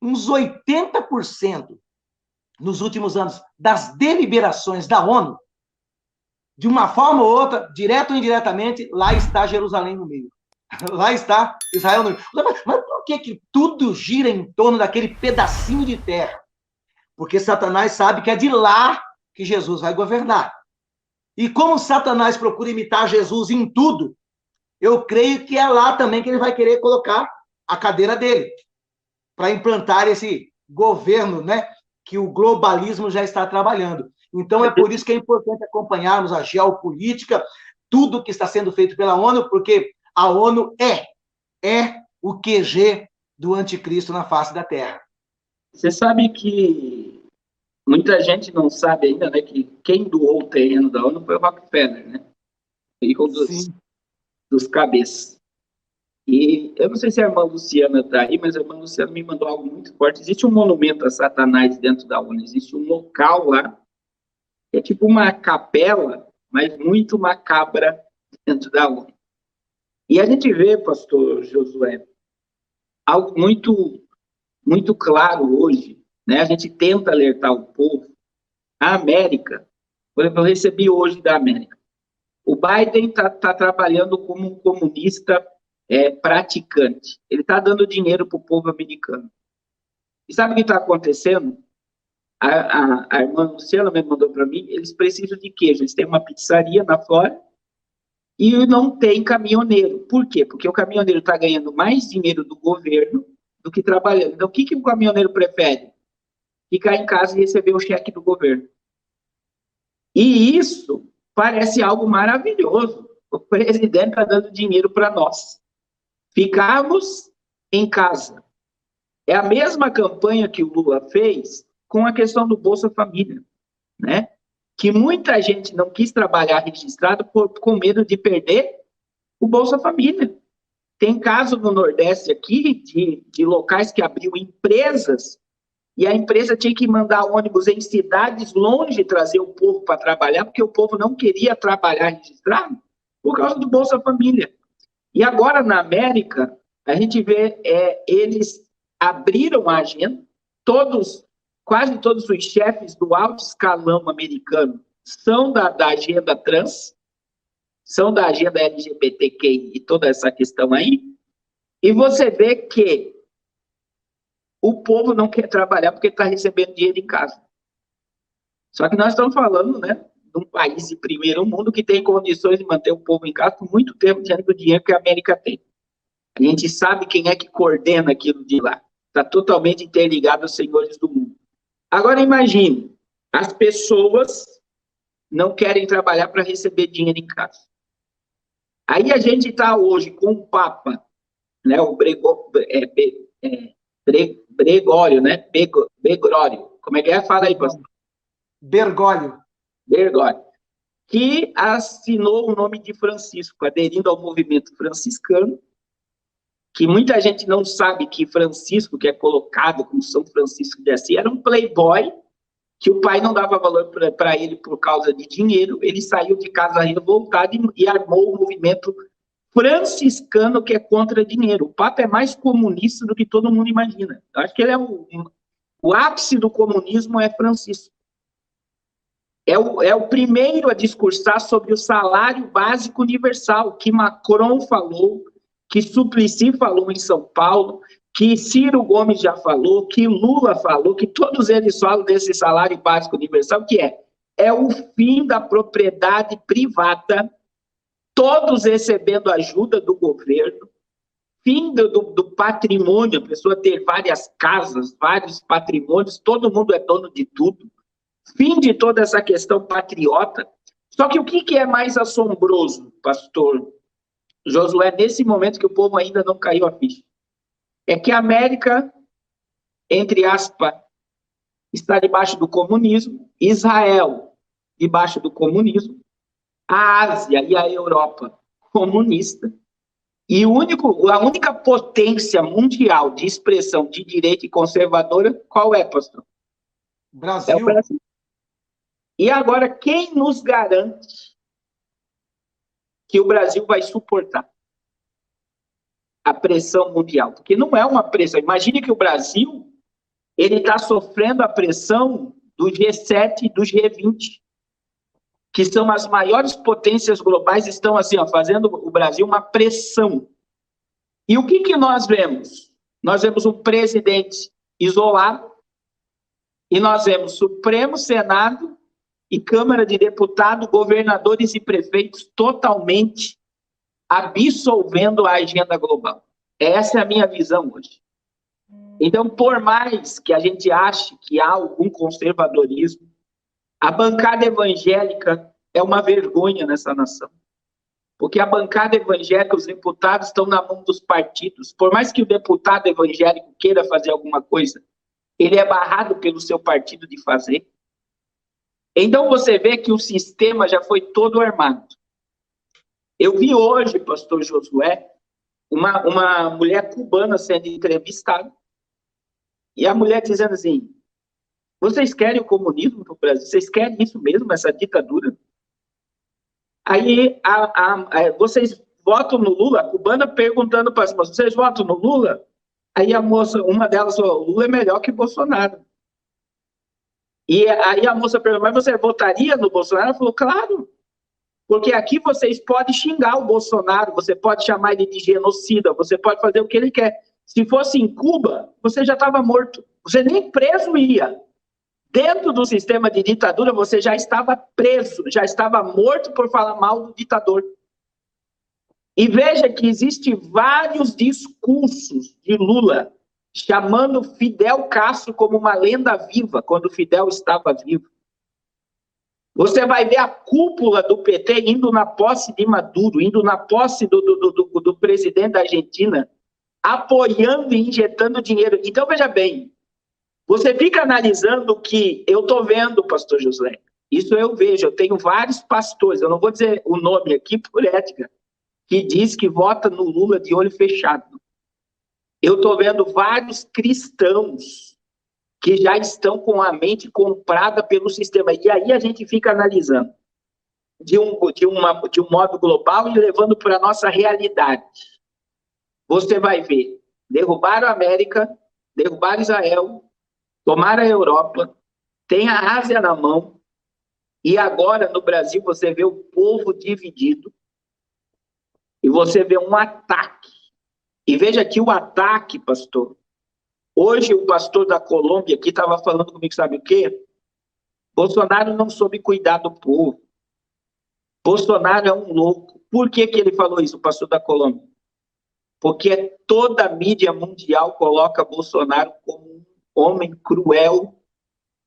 uns 80% nos últimos anos, das deliberações da ONU, de uma forma ou outra, direto ou indiretamente, lá está Jerusalém no meio. Lá está Israel no meio. Mas por que tudo gira em torno daquele pedacinho de terra? Porque Satanás sabe que é de lá que Jesus vai governar. E como Satanás procura imitar Jesus em tudo, eu creio que é lá também que ele vai querer colocar a cadeira dele, para implantar esse governo, né, que o globalismo já está trabalhando. Então, é por isso que é importante acompanharmos a geopolítica, tudo que está sendo feito pela ONU, porque a ONU é o QG do anticristo na face da Terra. Você sabe que muita gente não sabe ainda, né, que quem doou o terreno da ONU foi o Rockefeller, né? E um dos cabeças. E eu não sei se a irmã Luciana está aí, mas a irmã Luciana me mandou algo muito forte. Existe um monumento a Satanás dentro da ONU, existe um local lá, que é tipo uma capela, mas muito macabra dentro da ONU. E a gente vê, pastor Josué, algo muito claro hoje, né? A gente tenta alertar o povo. A América, por exemplo, eu recebi hoje da América. O Biden está trabalhando como um comunista praticante. Ele está dando dinheiro para o povo americano. E sabe o que está acontecendo? A irmã Luciana me mandou para mim, eles precisam de queijo. Eles têm uma pizzaria na Flórida e não tem caminhoneiro. Por quê? Porque o caminhoneiro está ganhando mais dinheiro do governo do que trabalhando. Então, o que o caminhoneiro prefere? Ficar em casa e receber o cheque do governo. E isso parece algo maravilhoso. O presidente está dando dinheiro para nós. Ficarmos em casa. É a mesma campanha que o Lula fez com a questão do Bolsa Família, né? Que muita gente não quis trabalhar registrado com medo de perder o Bolsa Família. Tem caso no Nordeste aqui de locais que abriu empresas e a empresa tinha que mandar ônibus em cidades longe trazer o povo para trabalhar, porque o povo não queria trabalhar registrado por causa do Bolsa Família. E agora, na América, a gente vê, eles abriram a agenda, quase todos os chefes do alto escalão americano são da agenda trans, são da agenda LGBTQI e toda essa questão aí, e você vê que o povo não quer trabalhar porque está recebendo dinheiro em casa. Só que nós estamos falando, né, de um país de primeiro mundo que tem condições de manter o povo em casa por muito tempo diante do dinheiro que a América tem. A gente sabe quem é que coordena aquilo de lá. Está totalmente interligado aos senhores do mundo. Agora imagine, as pessoas não querem trabalhar para receber dinheiro em casa. Aí a gente está hoje com o Papa, né, o Gregório, né? Bergoglio. Como é que é? Fala aí, pastor. Bergoglio. Bergoglio. Que assinou o nome de Francisco, aderindo ao movimento franciscano, que muita gente não sabe que Francisco, que é colocado como São Francisco de Assis, era um playboy, que o pai não dava valor para ele por causa de dinheiro, ele saiu de casa revoltado e armou o movimento franciscano, que é contra dinheiro. O Papa é mais comunista do que todo mundo imagina. Eu acho que ele é o ápice do comunismo é Francisco. É o primeiro a discursar sobre o salário básico universal, que Macron falou, que Suplicy falou em São Paulo, que Ciro Gomes já falou, que Lula falou, que todos eles falam desse salário básico universal, que é o fim da propriedade privada, todos recebendo ajuda do governo, fim do patrimônio, a pessoa ter várias casas, vários patrimônios, todo mundo é dono de tudo, fim de toda essa questão patriota. Só que o que é mais assombroso, pastor Josué, nesse momento que o povo ainda não caiu a ficha, é que a América, entre aspas, está debaixo do comunismo, Israel debaixo do comunismo, a Ásia e a Europa comunista, e a única potência mundial de expressão de direita e conservadora, qual é, pastor? Brasil. É o Brasil. E agora, quem nos garante que o Brasil vai suportar a pressão mundial? Porque não é uma pressão. Imagine que o Brasil ele está sofrendo a pressão do G7 e do G20, que são as maiores potências globais, estão assim, ó, fazendo o Brasil uma pressão. E o que nós vemos? Nós vemos um presidente isolado, e nós vemos Supremo, Senado e Câmara de Deputados, governadores e prefeitos totalmente absolvendo a agenda global. Essa é a minha visão hoje. Então, por mais que a gente ache que há algum conservadorismo, a bancada evangélica é uma vergonha nessa nação. Porque a bancada evangélica, os deputados estão na mão dos partidos. Por mais que o deputado evangélico queira fazer alguma coisa, ele é barrado pelo seu partido de fazer. Então, você vê que o sistema já foi todo armado. Eu vi hoje, pastor Josué, uma mulher cubana sendo entrevistada, e a mulher dizendo assim, vocês querem o comunismo no Brasil? Vocês querem isso mesmo, essa ditadura? Aí, vocês votam no Lula? A cubana perguntando para as moças, vocês votam no Lula? Aí a moça, uma delas falou, o Lula é melhor que Bolsonaro. E aí a moça perguntou, mas você votaria no Bolsonaro? Ela falou, claro, porque aqui vocês podem xingar o Bolsonaro, você pode chamar ele de genocida, você pode fazer o que ele quer. Se fosse em Cuba, você já estava morto. Você nem preso ia. Dentro do sistema de ditadura, você já estava preso, já estava morto por falar mal do ditador. E veja que existem vários discursos de Lula chamando Fidel Castro como uma lenda viva, quando Fidel estava vivo. Você vai ver a cúpula do PT indo na posse de Maduro, indo na posse do presidente da Argentina, apoiando e injetando dinheiro. Então, veja bem, você fica analisando o que eu estou vendo, pastor José. Isso eu vejo, eu tenho vários pastores, eu não vou dizer o nome aqui por ética, que diz que vota no Lula de olho fechado. Eu estou vendo vários cristãos que já estão com a mente comprada pelo sistema. E aí a gente fica analisando de um modo global e levando para a nossa realidade. Você vai ver, derrubaram a América, derrubaram Israel, tomaram a Europa, tem a Ásia na mão, e agora no Brasil você vê o povo dividido, e você vê um ataque. E veja que o ataque, pastor, hoje o pastor da Colômbia aqui estava falando comigo, sabe o quê? Bolsonaro não soube cuidar do povo. Bolsonaro é um louco. Por que ele falou isso, o pastor da Colômbia? Porque toda a mídia mundial coloca Bolsonaro como um homem cruel,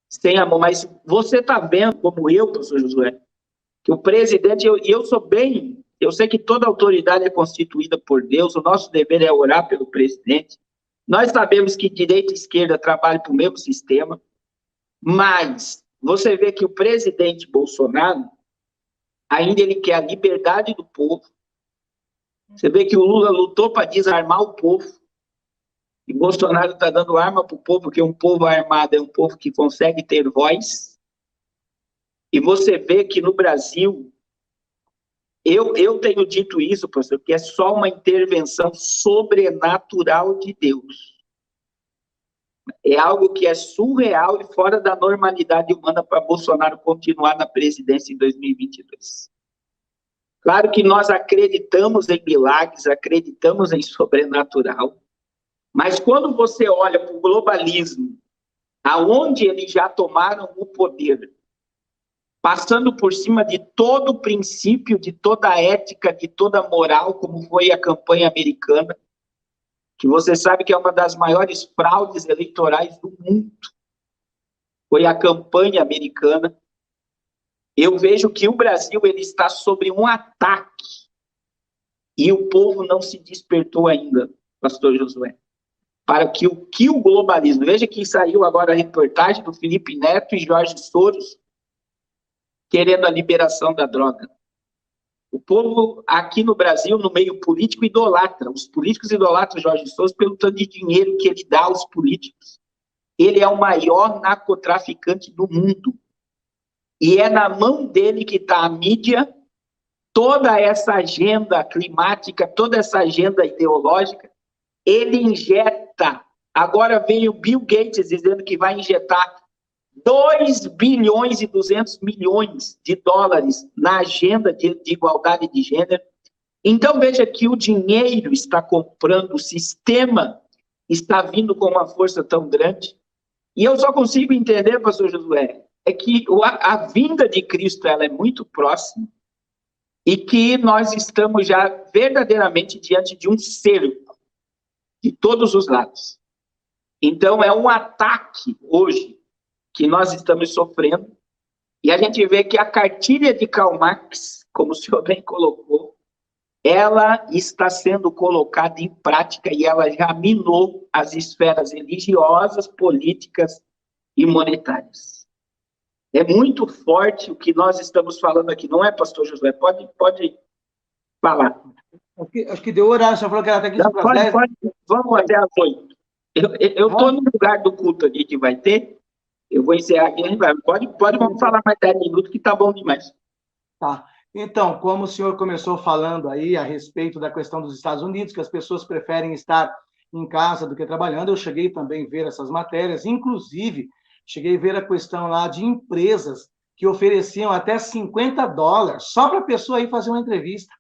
sem amor. Mas você está vendo, como eu, pastor Josué, que o presidente, eu sou bem, eu sei que toda autoridade é constituída por Deus, o nosso dever é orar pelo presidente. Nós sabemos que direita e esquerda trabalham para o mesmo sistema, mas você vê que o presidente Bolsonaro, ainda ele quer a liberdade do povo. Você vê que o Lula lutou para desarmar o povo, e Bolsonaro está dando arma para o povo, porque um povo armado é um povo que consegue ter voz. E você vê que no Brasil, eu tenho dito isso, pastor, que é só uma intervenção sobrenatural de Deus. É algo que é surreal e fora da normalidade humana para Bolsonaro continuar na presidência em 2022. Claro que nós acreditamos em milagres, acreditamos em sobrenatural, mas quando você olha para o globalismo, aonde eles já tomaram o poder, passando por cima de todo o princípio, de toda a ética, de toda a moral, como foi a campanha americana, que você sabe que é uma das maiores fraudes eleitorais do mundo, foi a campanha americana. Eu vejo que o Brasil ele está sobre um ataque e o povo não se despertou ainda, pastor Josué, para que o globalismo... Veja que saiu agora a reportagem do Felipe Neto e Jorge Soros querendo a liberação da droga. O povo aqui no Brasil, no meio político, idolatra. Os políticos idolatram Jorge Soros pelo tanto de dinheiro que ele dá aos políticos. Ele é o maior narcotraficante do mundo. E é na mão dele que está a mídia, toda essa agenda climática, toda essa agenda ideológica, ele injeta. Agora veio Bill Gates dizendo que vai injetar 2 bilhões e 200 milhões de dólares na agenda de igualdade de gênero. Então, veja que o dinheiro está comprando, o sistema está vindo com uma força tão grande. E eu só consigo entender, pastor Josué, é que a vinda de Cristo ela é muito próxima e que nós estamos já verdadeiramente diante de um cerco de todos os lados. Então, é um ataque hoje que nós estamos sofrendo, e a gente vê que a cartilha de Karl Marx, como o senhor bem colocou, ela está sendo colocada em prática e ela já minou as esferas religiosas, políticas e monetárias. É muito forte o que nós estamos falando aqui, não é, pastor Josué? Pode falar. Acho que deu horário, você falou que era até 15 para as 10. Vamos até às 8. Eu estou no lugar do culto ali que vai ter, eu vou encerrar aqui, vamos falar mais 10 minutos, que está bom demais. Tá. Então, como o senhor começou falando aí a respeito da questão dos Estados Unidos, que as pessoas preferem estar em casa do que trabalhando, eu cheguei também a ver essas matérias, inclusive, cheguei a ver a questão lá de empresas que ofereciam até $50 só para a pessoa ir fazer uma entrevista,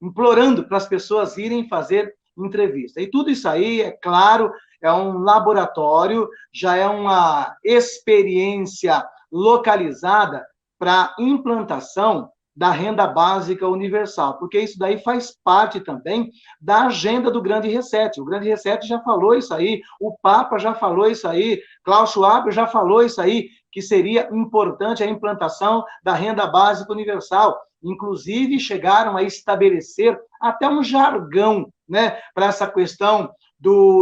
implorando para as pessoas irem fazer entrevista. E tudo isso aí, é claro, é um laboratório, já é uma experiência localizada para implantação da renda básica universal, porque isso daí faz parte também da agenda do Grande Reset. O Grande Reset já falou isso aí, o Papa já falou isso aí, Klaus Schwab já falou isso aí, que seria importante a implantação da renda básica universal. Inclusive, chegaram a estabelecer até um jargão, né, para essa questão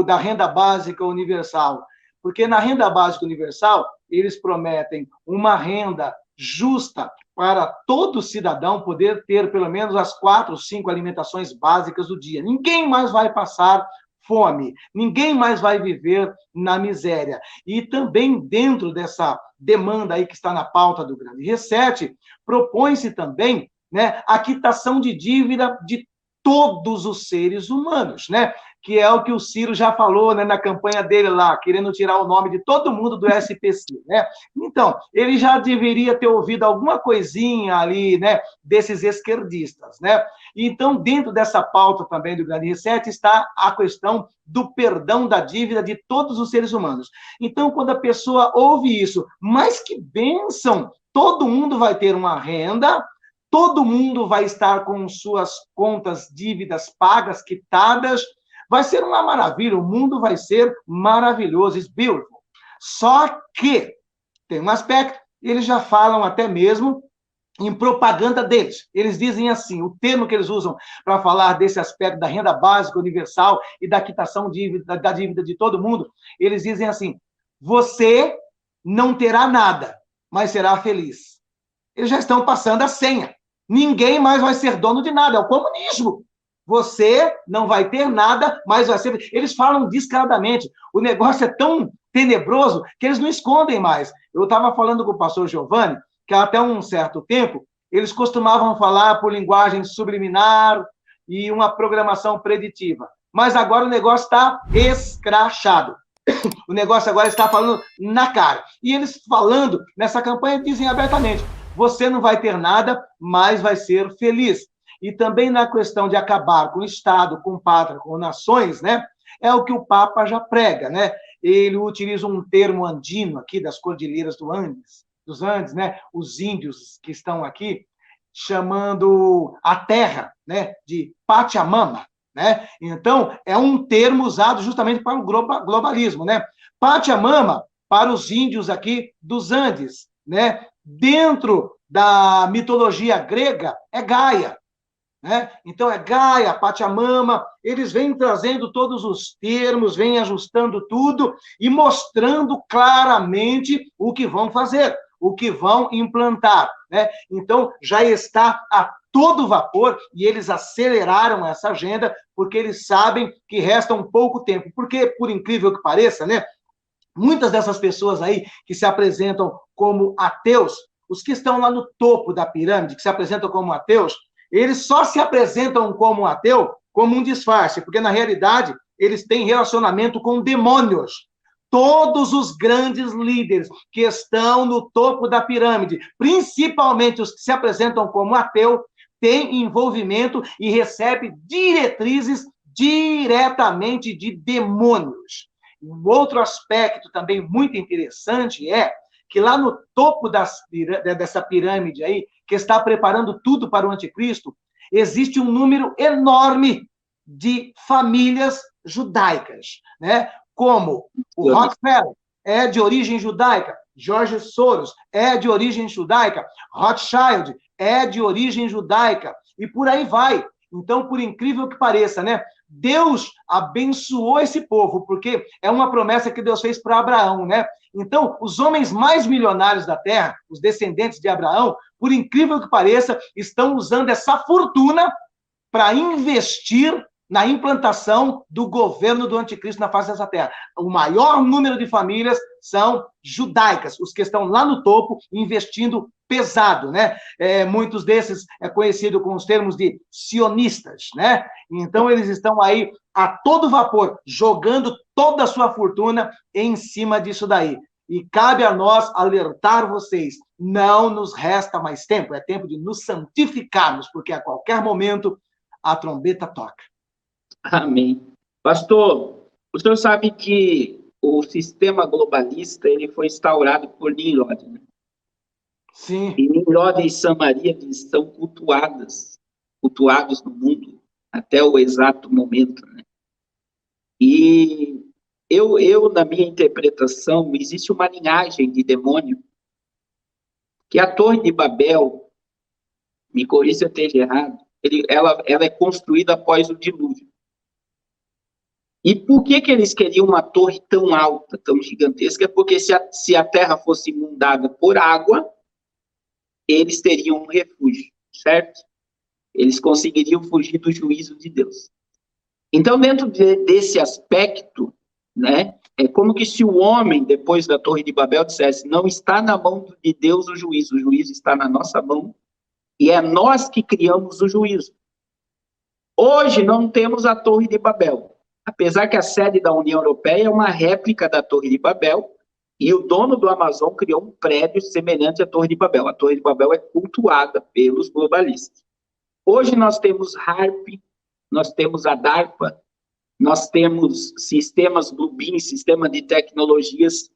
da renda básica universal. Porque na renda básica universal, eles prometem uma renda justa para todo cidadão poder ter pelo menos as 4 ou 5 alimentações básicas do dia. Ninguém mais vai passar fome, ninguém mais vai viver na miséria. E também dentro dessa demanda aí que está na pauta do Grande Reset, propõe-se também, né, a quitação de dívida de todos os seres humanos, né? Que é o que o Ciro já falou, né, na campanha dele lá, querendo tirar o nome de todo mundo do SPC, né? Então, ele já deveria ter ouvido alguma coisinha ali, né, desses esquerdistas, né? Então, dentro dessa pauta também do Grande Reset está a questão do perdão da dívida de todos os seres humanos. Então, quando a pessoa ouve isso, mas que bênção, todo mundo vai ter uma renda, todo mundo vai estar com suas contas, dívidas pagas, quitadas, vai ser uma maravilha, o mundo vai ser maravilhoso, it's beautiful. Só que tem um aspecto, eles já falam até mesmo em propaganda deles. Eles dizem assim, o termo que eles usam para falar desse aspecto da renda básica universal e da quitação da dívida de todo mundo, eles dizem assim, você não terá nada, mas será feliz. Eles já estão passando a senha. Ninguém mais vai ser dono de nada, é o comunismo. Você não vai ter nada, mas vai ser... Eles falam descaradamente. O negócio é tão tenebroso que eles não escondem mais. Eu estava falando com o pastor Giovanni, que até um certo tempo, eles costumavam falar por linguagem subliminar e uma programação preditiva. Mas agora o negócio está escrachado. O negócio agora está falando na cara. E eles falando nessa campanha dizem abertamente, você não vai ter nada, mas vai ser feliz. E também na questão de acabar com o Estado, com pátria, com nações, né? É o que o Papa já prega, né? Ele utiliza um termo andino aqui das cordilheiras dos Andes, né? Os índios que estão aqui, chamando a terra, né? De Pachamama, né? Então, é um termo usado justamente para o globalismo, né? Pachamama, para os índios aqui dos Andes, né? Dentro da mitologia grega, é Gaia. Né? Então, é Gaia, Pachamama, eles vêm trazendo todos os termos, vêm ajustando tudo e mostrando claramente o que vão fazer, o que vão implantar. Né? Então, já está a todo vapor e eles aceleraram essa agenda porque eles sabem que resta um pouco tempo. Porque, por incrível que pareça, né, muitas dessas pessoas aí que se apresentam como ateus, os que estão lá no topo da pirâmide, que se apresentam como ateus, eles só se apresentam como ateu como um disfarce, porque, na realidade, eles têm relacionamento com demônios. todos os grandes líderes que estão no topo da pirâmide, principalmente os que se apresentam como ateu, têm envolvimento e recebem diretrizes diretamente de demônios. Um outro aspecto também muito interessante é que lá no topo dessa pirâmide aí, que está preparando tudo para o anticristo, existe um número enorme de famílias judaicas, né? Como o Rockefeller é de origem judaica, George Soros é de origem judaica, Rothschild é de origem judaica, e por aí vai. Então, por incrível que pareça, né? Deus abençoou esse povo, porque é uma promessa que Deus fez para Abraão, né? Então, os homens mais milionários da terra, os descendentes de Abraão, por incrível que pareça, estão usando essa fortuna para investir na implantação do governo do anticristo na face dessa terra. O maior número de famílias são judaicas, os que estão lá no topo, investindo pesado, né? Muitos desses é conhecido com os termos de sionistas, né? Então, eles estão aí a todo vapor, jogando toda a sua fortuna em cima disso daí. E cabe a nós alertar vocês, não nos resta mais tempo, é tempo de nos santificarmos, porque a qualquer momento a trombeta toca. Amém. Pastor, o senhor sabe que o sistema globalista ele foi instaurado por Nimrod, né? Sim. E Nimrod e Samaria são cultuados no mundo até o exato momento, né? E na minha interpretação, existe uma linhagem de demônio que a Torre de Babel, me corrija se eu esteja errado, ela é construída após o dilúvio. E por que eles queriam uma torre tão alta, tão gigantesca? Porque se a terra fosse inundada por água, eles teriam um refúgio, certo? Eles conseguiriam fugir do juízo de Deus. Então, dentro desse aspecto, né, é como que se o homem, depois da Torre de Babel, dissesse, não está na mão de Deus o juízo está na nossa mão, e é nós que criamos o juízo. Hoje não temos a Torre de Babel, apesar que a sede da União Europeia é uma réplica da Torre de Babel, e o dono do Amazon criou um prédio semelhante à Torre de Babel. A Torre de Babel é cultuada pelos globalistas. Hoje nós temos HARP, nós temos a DARPA, nós temos sistemas Bluebeam, sistema de tecnologias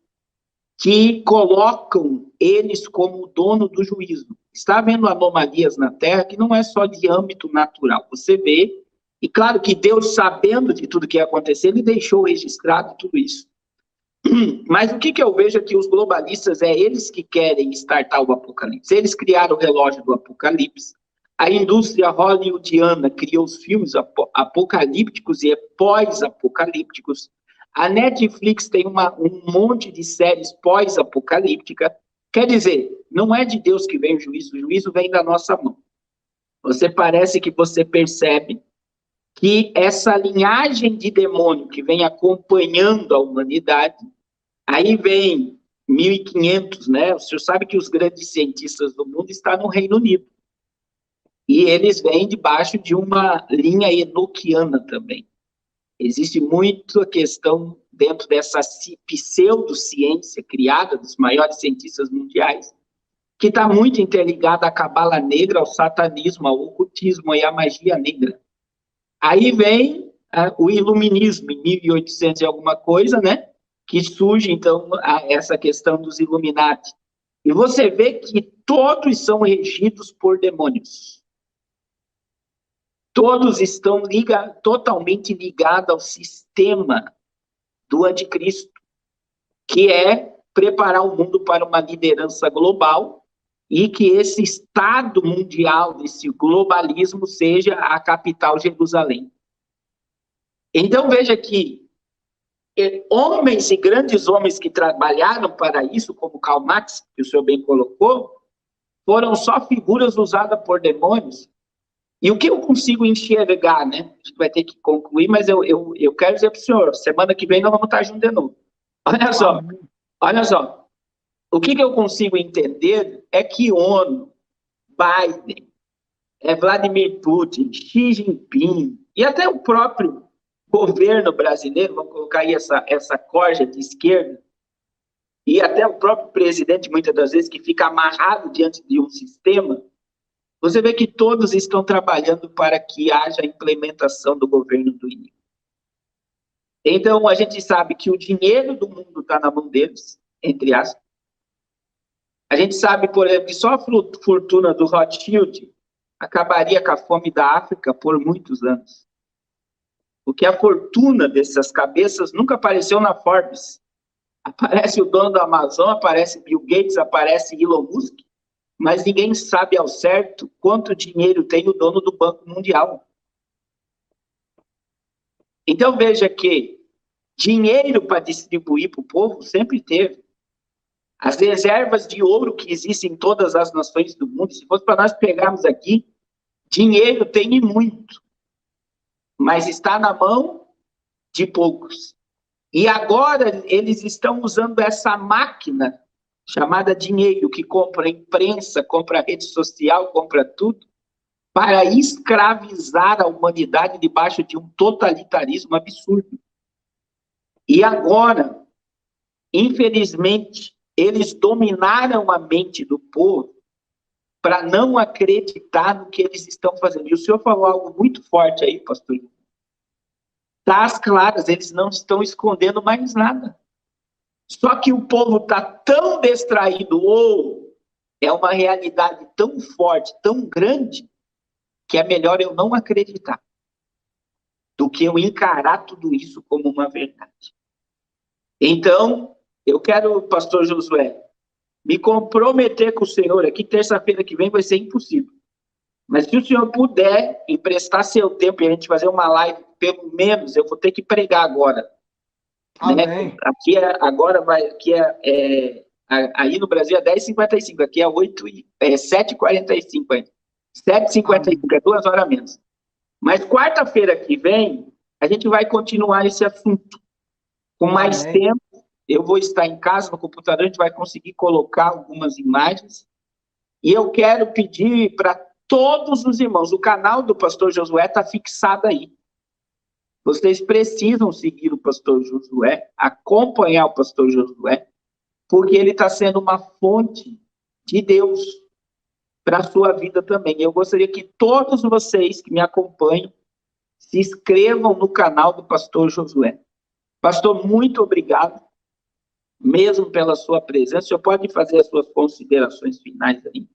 que colocam eles como o dono do juízo. Está havendo anomalias na Terra que não é só de âmbito natural. Você vê, e claro que Deus, sabendo de tudo que ia acontecer, ele deixou registrado tudo isso. Mas o que eu vejo é que os globalistas, eles que querem startar o apocalipse. Eles criaram o relógio do apocalipse. A indústria hollywoodiana criou os filmes apocalípticos e pós-apocalípticos. A Netflix tem um monte de séries pós-apocalíptica. Quer dizer, não é de Deus que vem o juízo vem da nossa mão. Parece que você percebe que essa linhagem de demônio que vem acompanhando a humanidade, aí vem 1500, né? O senhor sabe que os grandes cientistas do mundo estão no Reino Unido. E eles vêm debaixo de uma linha enoquiana também. Existe muito a questão dentro dessa pseudociência criada dos maiores cientistas mundiais, que está muito interligada à cabala negra, ao satanismo, ao ocultismo e à magia negra. Aí vem o iluminismo, em 1800 e alguma coisa, né? Que surge, então, essa questão dos Illuminati. E você vê que todos são regidos por demônios. Todos estão totalmente ligados ao sistema do anticristo, que é preparar o mundo para uma liderança global e que esse Estado mundial, esse globalismo, seja a capital Jerusalém. Então, veja que homens e grandes homens que trabalharam para isso, como Karl Marx, que o senhor bem colocou, foram só figuras usadas por demônios. E o que eu consigo enxergar, né? A gente vai ter que concluir, mas eu quero dizer para o senhor, semana que vem nós vamos estar juntos de novo. Olha só. O que eu consigo entender é que ONU, Biden, Vladimir Putin, Xi Jinping, e até o próprio governo brasileiro, vamos colocar aí essa corja de esquerda, e até o próprio presidente, muitas das vezes, que fica amarrado diante de um sistema, você vê que todos estão trabalhando para que haja a implementação do governo do inimigo. Então, a gente sabe que o dinheiro do mundo está na mão deles, entre aspas. A gente sabe, por exemplo, que só a fortuna do Rothschild acabaria com a fome da África por muitos anos. Porque a fortuna dessas cabeças nunca apareceu na Forbes. Aparece o dono da Amazon, aparece Bill Gates, aparece Elon Musk, mas ninguém sabe ao certo quanto dinheiro tem o dono do Banco Mundial. Então, veja que dinheiro para distribuir para o povo sempre teve. As reservas de ouro que existem em todas as nações do mundo, se fosse para nós pegarmos aqui, dinheiro tem e muito, mas está na mão de poucos. E agora eles estão usando essa máquina chamada dinheiro, que compra imprensa, compra rede social, compra tudo, para escravizar a humanidade debaixo de um totalitarismo absurdo. E agora, infelizmente, eles dominaram a mente do povo para não acreditar no que eles estão fazendo. E o senhor falou algo muito forte aí, pastor. Tá às claras, eles não estão escondendo mais nada. Só que o povo está tão distraído, ou é uma realidade tão forte, tão grande, que é melhor eu não acreditar do que eu encarar tudo isso como uma verdade. Então, eu quero, pastor Josué, me comprometer com o senhor aqui, terça-feira que vem vai ser impossível. Mas se o senhor puder emprestar seu tempo e a gente fazer uma live, pelo menos, eu vou ter que pregar agora. Amém. Né? Aqui agora vai, aí no Brasil é 10h55, aqui é 7h45 ainda. 7h55, é 2 horas a menos. Mas quarta-feira que vem, a gente vai continuar esse assunto. Com mais tempo, eu vou estar em casa, no computador, a gente vai conseguir colocar algumas imagens. E eu quero pedir para todos os irmãos, o canal do pastor Josué está fixado aí. Vocês precisam seguir o pastor Josué, acompanhar o pastor Josué, porque ele está sendo uma fonte de Deus para a sua vida também. Eu gostaria que todos vocês que me acompanham se inscrevam no canal do pastor Josué. Pastor, muito obrigado, mesmo pela sua presença. O senhor pode fazer as suas considerações finais aí?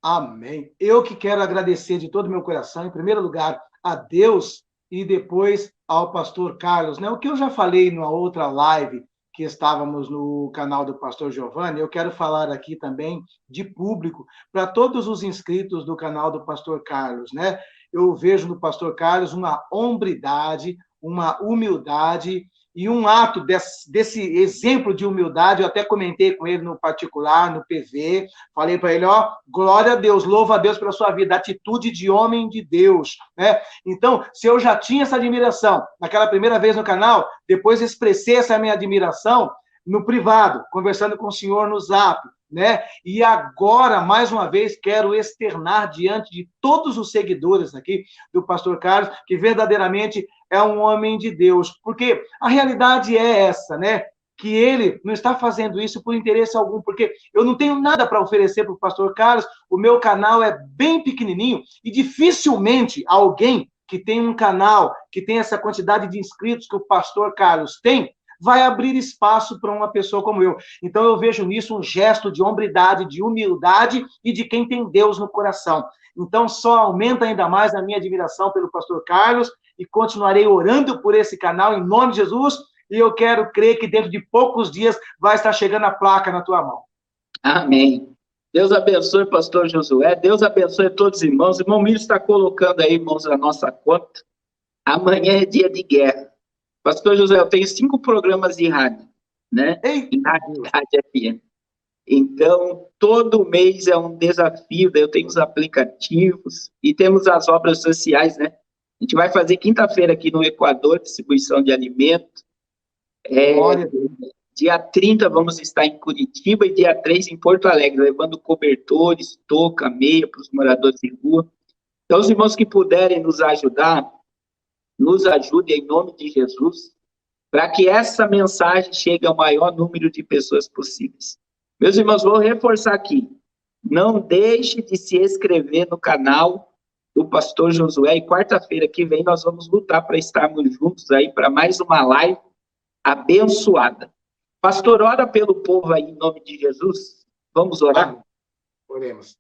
Amém. Eu que quero agradecer de todo o meu coração, em primeiro lugar, a Deus e depois ao pastor Carlos, né? O que eu já falei numa outra live que estávamos no canal do pastor Giovanni, eu quero falar aqui também de público para todos os inscritos do canal do pastor Carlos, né? Eu vejo no pastor Carlos uma hombridade, uma humildade e um ato desse exemplo de humildade. Eu até comentei com ele no particular, no PV, falei para ele, glória a Deus, louva a Deus pela sua vida, atitude de homem de Deus, né? Então, se eu já tinha essa admiração naquela primeira vez no canal, depois expressei essa minha admiração no privado, conversando com o senhor no Zap, né? E agora, mais uma vez, quero externar diante de todos os seguidores aqui do pastor Carlos, que verdadeiramente é um homem de Deus, porque a realidade é essa, né? Que ele não está fazendo isso por interesse algum, porque eu não tenho nada para oferecer para o pastor Carlos, o meu canal é bem pequenininho e dificilmente alguém que tem um canal, que tem essa quantidade de inscritos que o pastor Carlos tem, vai abrir espaço para uma pessoa como eu. Então, eu vejo nisso um gesto de hombridade, de humildade e de quem tem Deus no coração. Então, só aumenta ainda mais a minha admiração pelo pastor Carlos e continuarei orando por esse canal em nome de Jesus, e eu quero crer que dentro de poucos dias vai estar chegando a placa na tua mão. Amém. Deus abençoe, pastor Josué. Deus abençoe todos os irmãos. O irmão Milho está colocando aí, irmãos, a nossa conta. Amanhã é dia de guerra. Pastor José, eu tenho 5 programas de rádio, né? Em rádio FM. Então, todo mês é um desafio, daí eu tenho os aplicativos e temos as obras sociais, né? A gente vai fazer quinta-feira aqui no Equador, distribuição de alimento. Dia 30 vamos estar em Curitiba e dia 3 em Porto Alegre, levando cobertores, touca, meia para os moradores de rua. Então, os irmãos que puderem nos ajudar, nos ajude em nome de Jesus, para que essa mensagem chegue ao maior número de pessoas possíveis. Meus irmãos, vou reforçar aqui. Não deixe de se inscrever no canal do Pastor Josué, e quarta-feira que vem nós vamos lutar para estarmos juntos aí para mais uma live abençoada. Pastor, ora pelo povo aí em nome de Jesus. Vamos orar? Oremos.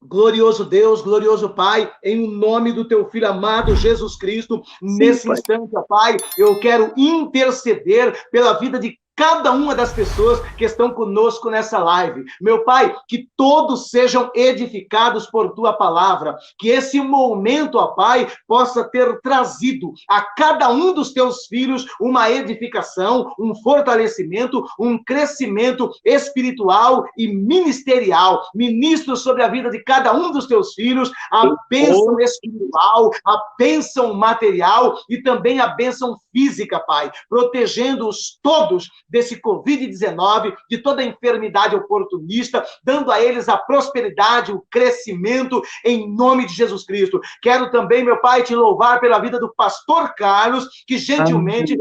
Glorioso Deus, glorioso Pai, em nome do teu Filho amado Jesus Cristo, nesse instante, ó Pai, eu quero interceder pela vida de cada uma das pessoas que estão conosco nessa live. Meu Pai, que todos sejam edificados por Tua palavra, que esse momento, ó Pai, possa ter trazido a cada um dos Teus filhos uma edificação, um fortalecimento, um crescimento espiritual e ministerial. Ministro sobre a vida de cada um dos Teus filhos, a bênção espiritual, a bênção material e também a bênção física, Pai, protegendo-os todos desse Covid-19, de toda enfermidade oportunista, dando a eles a prosperidade, o crescimento, em nome de Jesus Cristo. Quero também, meu Pai, te louvar pela vida do pastor Carlos, que gentilmente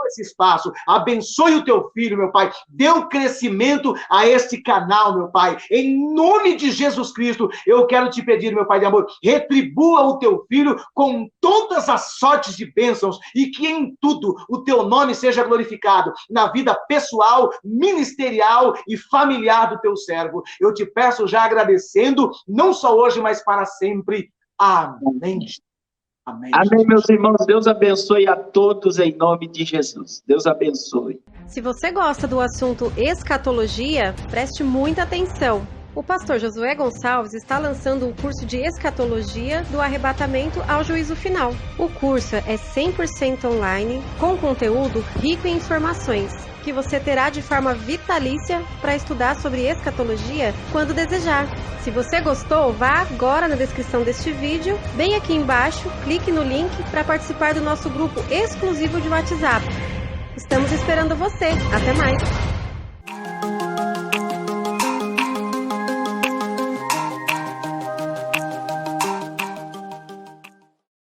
esse espaço, abençoe o teu filho, meu Pai, dê o crescimento a este canal, meu Pai, em nome de Jesus Cristo, eu quero te pedir, meu Pai de amor, retribua o teu filho com todas as sortes de bênçãos, e que em tudo o teu nome seja glorificado, na vida pessoal, ministerial e familiar do teu servo, eu te peço já agradecendo, não só hoje, mas para sempre, amém. Amém. Amém, meus irmãos. Deus abençoe a todos em nome de Jesus. Deus abençoe. Se você gosta do assunto escatologia, preste muita atenção. O pastor Josué Gonçalves está lançando o curso de escatologia do arrebatamento ao juízo final. O curso é 100% online, com conteúdo rico em informações, que você terá de forma vitalícia para estudar sobre escatologia quando desejar. Se você gostou, vá agora na descrição deste vídeo, bem aqui embaixo, clique no link para participar do nosso grupo exclusivo de WhatsApp. Estamos esperando você. Até mais!